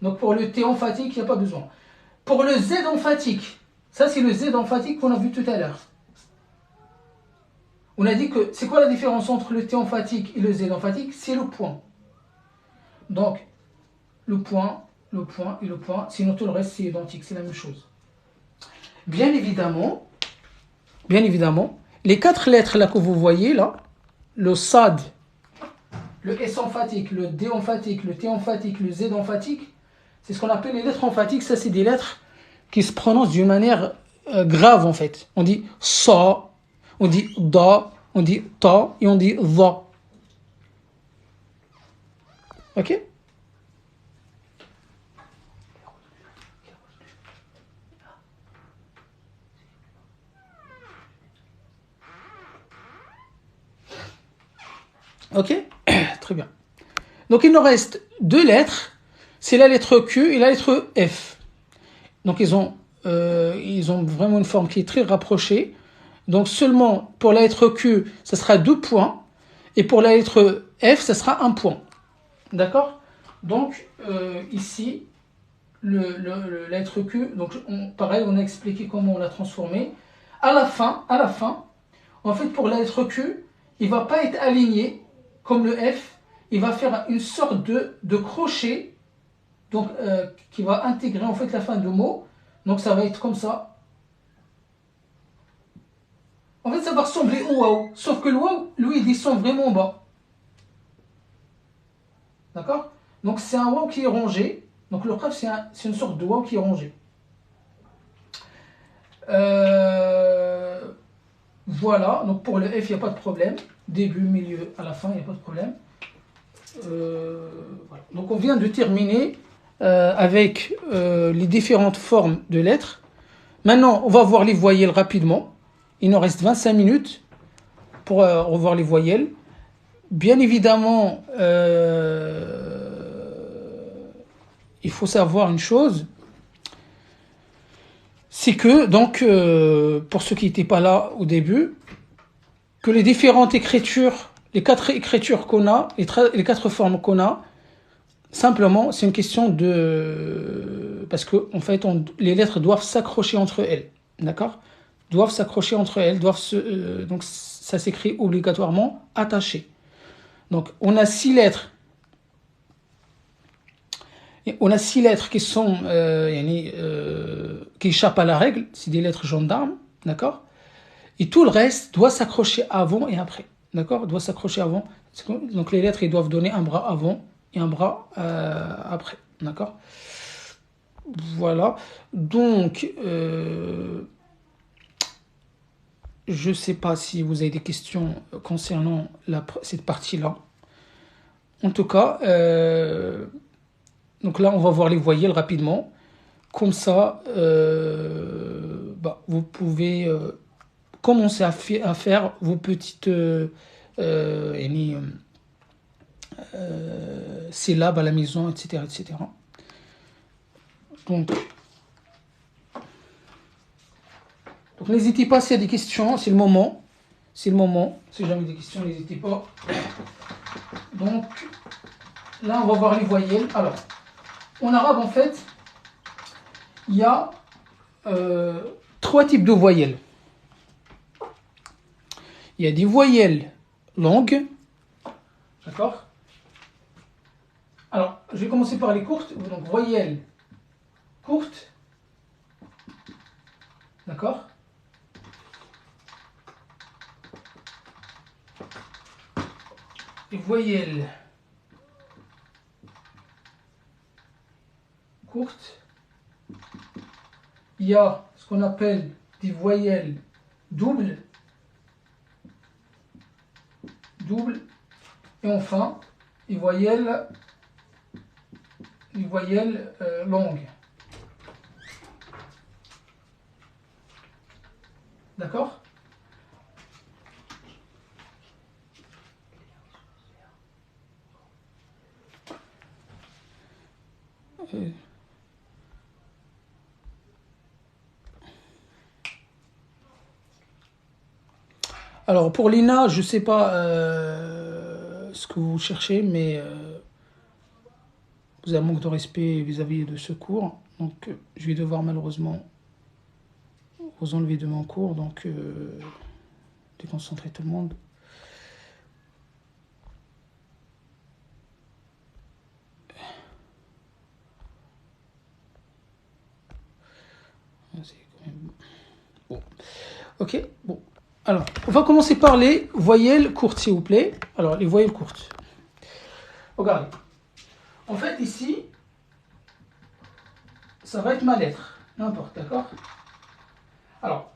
Donc pour le T emphatique, il n'y a pas besoin. Pour le Z emphatique, ça c'est le Z emphatique qu'on a vu tout à l'heure. On a dit que, c'est quoi la différence entre le T emphatique et le Z emphatique? C'est le point. Donc, le point et le point, sinon tout le reste c'est identique, c'est la même chose. Bien évidemment, les 4 lettres là que vous voyez là, le SAD, le S emphatique, le D emphatique, le T emphatique, le Z emphatique, c'est ce qu'on appelle les lettres emphatiques. Ça, c'est des lettres qui se prononcent d'une manière grave en fait. On dit sa, on dit da, on dit ta et on dit va. Ok? Ok? Très bien. Donc il nous reste 2 lettres. C'est la lettre Q et la lettre F. Donc ils ont vraiment une forme qui est très rapprochée. Donc seulement pour la lettre Q, ça sera 2 points. Et pour la lettre F, ça sera 1 point. D'accord? Donc ici, la lettre Q, donc pareil, on a expliqué comment on l'a transformé. À la fin, en fait pour la lettre Q, il ne va pas être aligné comme le F. Il va faire une sorte de crochet, donc qui va intégrer en fait la fin de mot. Donc ça va être comme ça. En fait, ça va ressembler au waouh, sauf que le waouh, lui, il descend vraiment bas. D'accord? Donc c'est un waouh qui est rongé. Donc le qaf, c'est une sorte de waouh qui est rongé. Voilà, donc pour le F, il n'y a pas de problème. Début, milieu, à la fin, il n'y a pas de problème. Voilà. Donc on vient de terminer avec les différentes formes de lettres. Maintenant, on va voir les voyelles rapidement. Il nous reste 25 minutes pour revoir les voyelles. Bien évidemment, il faut savoir une chose, c'est que, donc, pour ceux qui n'étaient pas là au début, que les différentes écritures, les 4 écritures qu'on a, les 4 formes qu'on a, simplement, c'est une question de... Parce que, en fait, les lettres doivent s'accrocher entre elles. D'accord ? Doivent s'accrocher entre elles, donc ça s'écrit obligatoirement attaché. Donc, on a 6 lettres. On a 6 lettres qui sont, qui échappent à la règle. C'est des lettres gendarmes. D'accord ? Et tout le reste doit s'accrocher avant et après. D'accord ? Doit s'accrocher avant. Donc, les lettres, ils doivent donner un bras avant et un bras après. D'accord ? Voilà. Donc, je ne sais pas si vous avez des questions concernant cette partie-là. En tout cas, donc là, on va voir les voyelles rapidement. Comme ça, vous pouvez commencer à faire vos petites syllabes à la maison, etc., etc. Donc n'hésitez pas s'il y a des questions, c'est le moment. C'est le moment. Si jamais des questions, n'hésitez pas. Donc là, on va voir les voyelles. Alors, en arabe, en fait, il y a 3 types de voyelles. Il y a des voyelles longues. D'accord ? Alors, je vais commencer par les courtes. Donc, voyelles courtes. D'accord ? Les voyelles courtes. Il y a ce qu'on appelle des voyelles doubles. Et enfin, les voyelles longues. D'accord ? Alors pour l'INA, je ne sais pas ce que vous cherchez, mais vous avez un manque de respect vis-à-vis de ce cours. Donc je vais devoir malheureusement vous enlever de mon cours, donc déconcentrer tout le monde. C'est quand même... Bon. Ok, bon. Alors, on va commencer par les voyelles courtes, s'il vous plaît. Alors, les voyelles courtes. Regardez. En fait, ici, ça va être ma lettre. N'importe, d'accord ? Alors,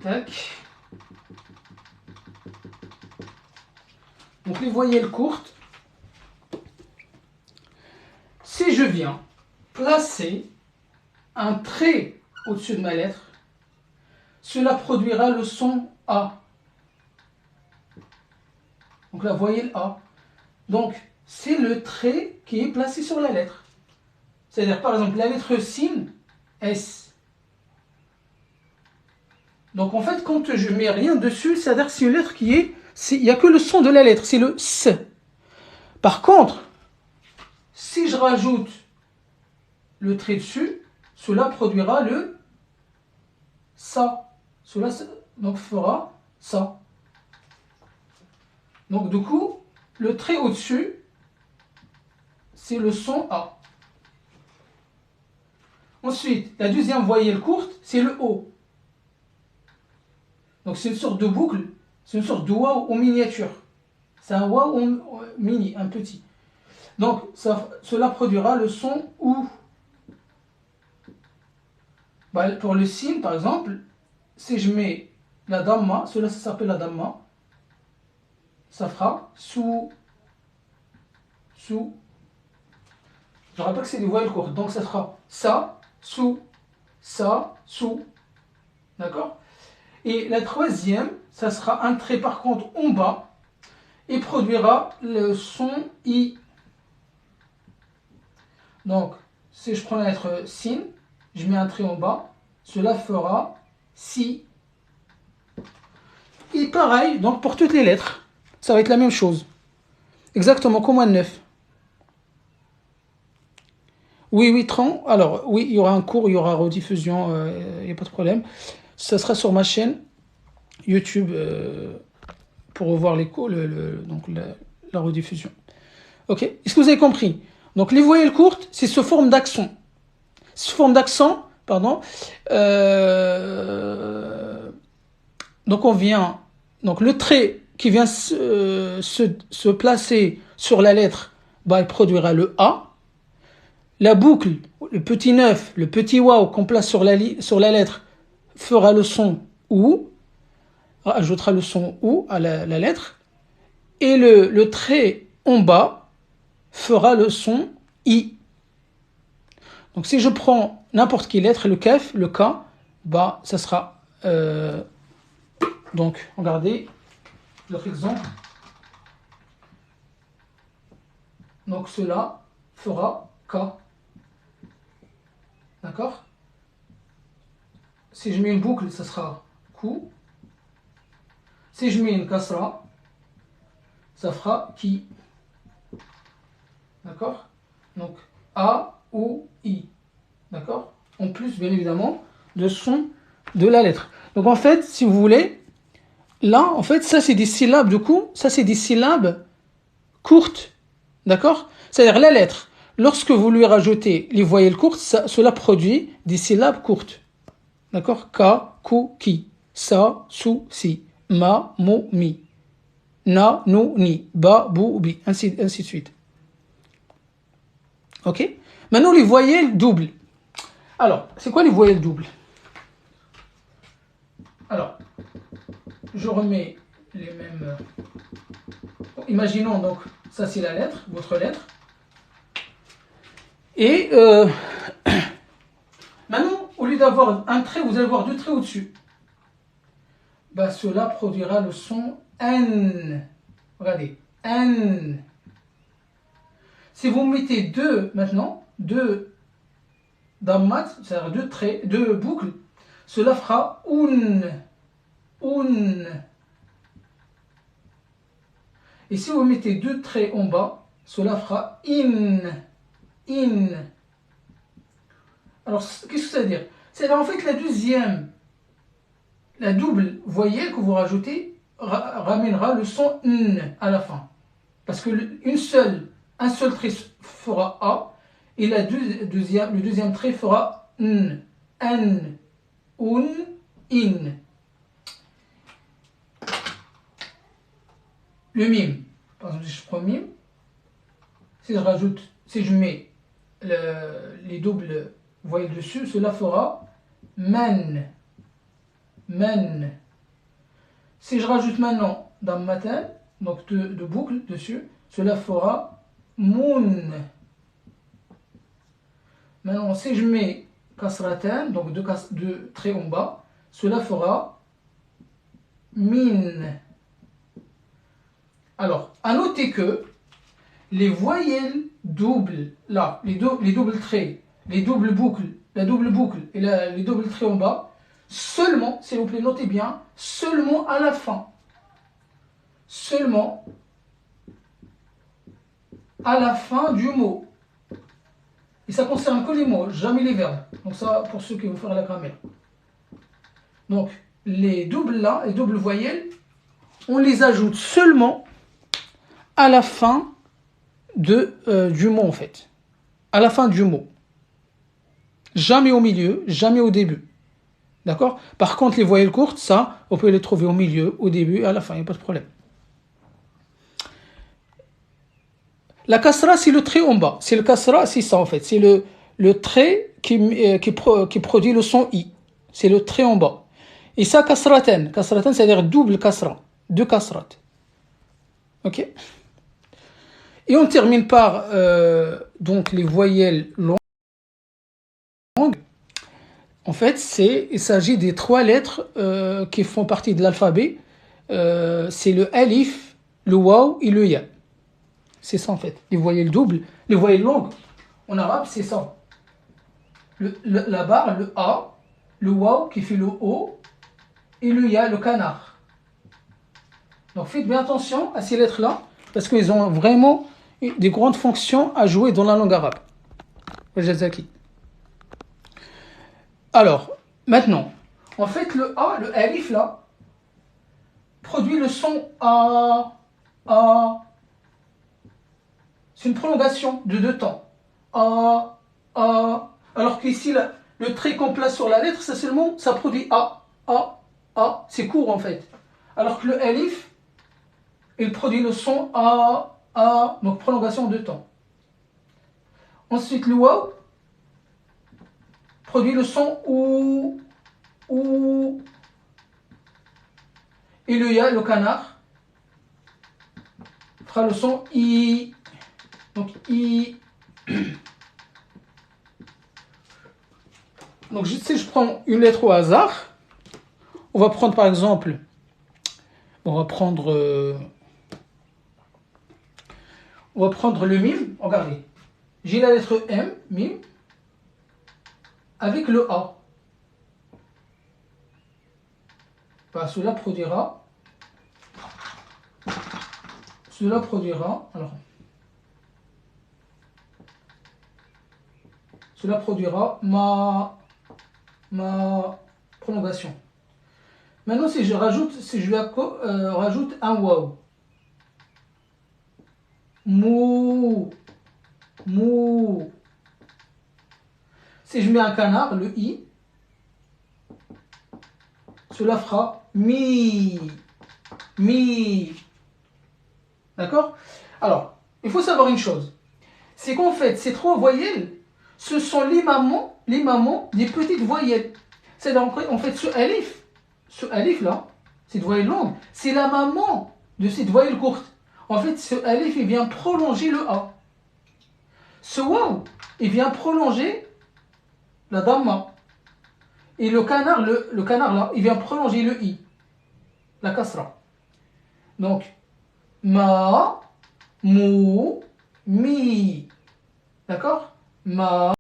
tac. Donc, les voyelles courtes. Si je viens placer un trait au-dessus de ma lettre, cela produira le son A. Donc la voyelle A. Donc c'est le trait qui est placé sur la lettre. C'est-à-dire par exemple la lettre sin, S. Donc en fait quand je mets rien dessus, c'est-à-dire que c'est une lettre qui est... Il n'y a que le son de la lettre, c'est le S. Par contre, si je rajoute le trait dessus, cela produira le ça. Cela donc fera ça. Donc du coup, le trait au-dessus, c'est le son A. Ensuite, la deuxième voyelle courte, c'est le O. Donc c'est une sorte de boucle, c'est une sorte de waouh en miniature. C'est un waouh en mini, un petit. Donc cela produira le son OU. Pour le sin, par exemple, si je mets la damma, cela ça s'appelle la damma, ça fera sous. Je rappelle que c'est des voyelles courtes, donc ça fera ça, sous, sa, sou. D'accord? Et la troisième, ça sera un trait par contre en bas et produira le son I. Donc, si je prends la lettre sin, je mets un trait en bas, cela fera si. Et pareil, donc pour toutes les lettres, ça va être la même chose. Exactement comme un 9. Oui, oui, Tran. Alors, oui, il y aura un cours, il y aura rediffusion, il n'y a pas de problème. Ça sera sur ma chaîne YouTube pour revoir les cours, donc la rediffusion. Ok? Est-ce que vous avez compris? Donc, les voyelles courtes, c'est sous forme d'accent. Sous forme d'accent, pardon. Donc, donc, le trait qui vient se placer sur la lettre, bah, il produira le A. La boucle, le petit 9, le petit waouh qu'on place sur la lettre fera le son OU, ajoutera le son OU à la lettre, et le trait en bas fera le son I. Donc si je prends n'importe quelle lettre, le kaf, le K, bah ça sera donc regardez l'autre exemple. Donc cela fera K. D'accord? Si je mets une boucle, ça sera Q. Si je mets une kasra, ça fera qui. D'accord? Donc A ou I. D'accord? En plus, bien évidemment, de son de la lettre. Donc en fait, si vous voulez, là, en fait, ça c'est des syllabes du coup, ça c'est des syllabes courtes. D'accord? C'est-à-dire la lettre. Lorsque vous lui rajoutez les voyelles courtes, cela produit des syllabes courtes. D'accord? Ka, ku, ki. Sa, su, si. Ma, mu, mi. Na, nu, ni. Ba, bu, bi. Ainsi de suite. Ok? Maintenant, les voyelles doubles. Alors, c'est quoi les voyelles doubles? Alors, je remets les mêmes... Imaginons donc, ça c'est la lettre, votre lettre. Et maintenant, au lieu d'avoir un trait, vous allez avoir deux traits au-dessus. Bah, cela produira le son N. Regardez, N. Si vous mettez deux maintenant, deux dammat, c'est-à-dire deux traits, deux boucles, cela fera un. Et si vous mettez deux traits en bas, cela fera in. Alors, qu'est-ce que ça veut dire? C'est-à-dire, en fait, la double voyelle que vous rajoutez ramènera le son n à la fin. Parce que un seul trait fera A, et le deuxième trait fera n. N, un, in. Le mime. Par exemple, si je prends mime, si je mets les doubles voyelles dessus, cela fera man. Man. Si je rajoute maintenant dans matin, donc deux boucles dessus, cela fera moon. Maintenant, si je mets kasratan, donc deux traits en bas, cela fera min. Alors, à noter que les voyelles doubles, là, les doubles traits, les doubles boucles, la double boucle et les doubles traits en bas, seulement, s'il vous plaît, notez bien, seulement à la fin. Seulement à la fin du mot. Et ça concerne que les mots, jamais les verbes. Donc ça, pour ceux qui vont faire la grammaire. Donc, les doubles là, les doubles voyelles, on les ajoute seulement à la fin du mot en fait. À la fin du mot. Jamais au milieu, jamais au début. D'accord? Par contre, les voyelles courtes, ça, on peut les trouver au milieu, au début et à la fin, il n'y a pas de problème. La kasra, c'est le trait en bas. C'est le kasra, c'est ça en fait. C'est le trait qui produit le son I. C'est le trait en bas. Et ça, kasraten. Kasraten, c'est-à-dire double kasra. Deux kasrat. Ok? Et on termine par donc les voyelles longues. En fait, il s'agit des 3 lettres qui font partie de l'alphabet. C'est le alif, le waw et le ya. C'est ça en fait. Les voyelles doubles, les voyelles longues, en arabe, c'est ça. La barre, le A, le waw qui fait le O, et le ya, le canard. Donc faites bien attention à ces lettres-là, parce qu'ils ont vraiment des grandes fonctions à jouer dans la langue arabe. Jazaki. Alors, maintenant, en fait, le A, le alif là, produit le son A. C'est une prolongation de 2 temps. A. Alors qu'ici, le trait qu'on place sur la lettre, ça produit A. C'est court en fait. Alors que le alif, il produit le son A. Donc prolongation de 2 temps. Ensuite, le waw produit le son OU. Et le ya, le canard, fera le son I. Donc I. Donc si je prends une lettre au hasard, on va prendre par exemple, on va prendre le mime. Regardez, j'ai la lettre M, mime, avec le A. Bah, cela produira ma prolongation. Maintenant, si je lui rajoute un waw, mou. Si je mets un canard, le i, cela fera mi. D'accord? Alors, il faut savoir une chose, c'est qu'en fait, ces 3 voyelles, ce sont les mamans des petites voyelles. C'est-à-dire, en fait, ce alif là, cette voyelle longue, c'est la maman de cette voyelle courte. En fait, ce alif, il vient prolonger le A. Ce waw, il vient prolonger la damma. Et le canard là, il vient prolonger le i, la kasra. Donc, ma, mou, mi. D'accord? Ma.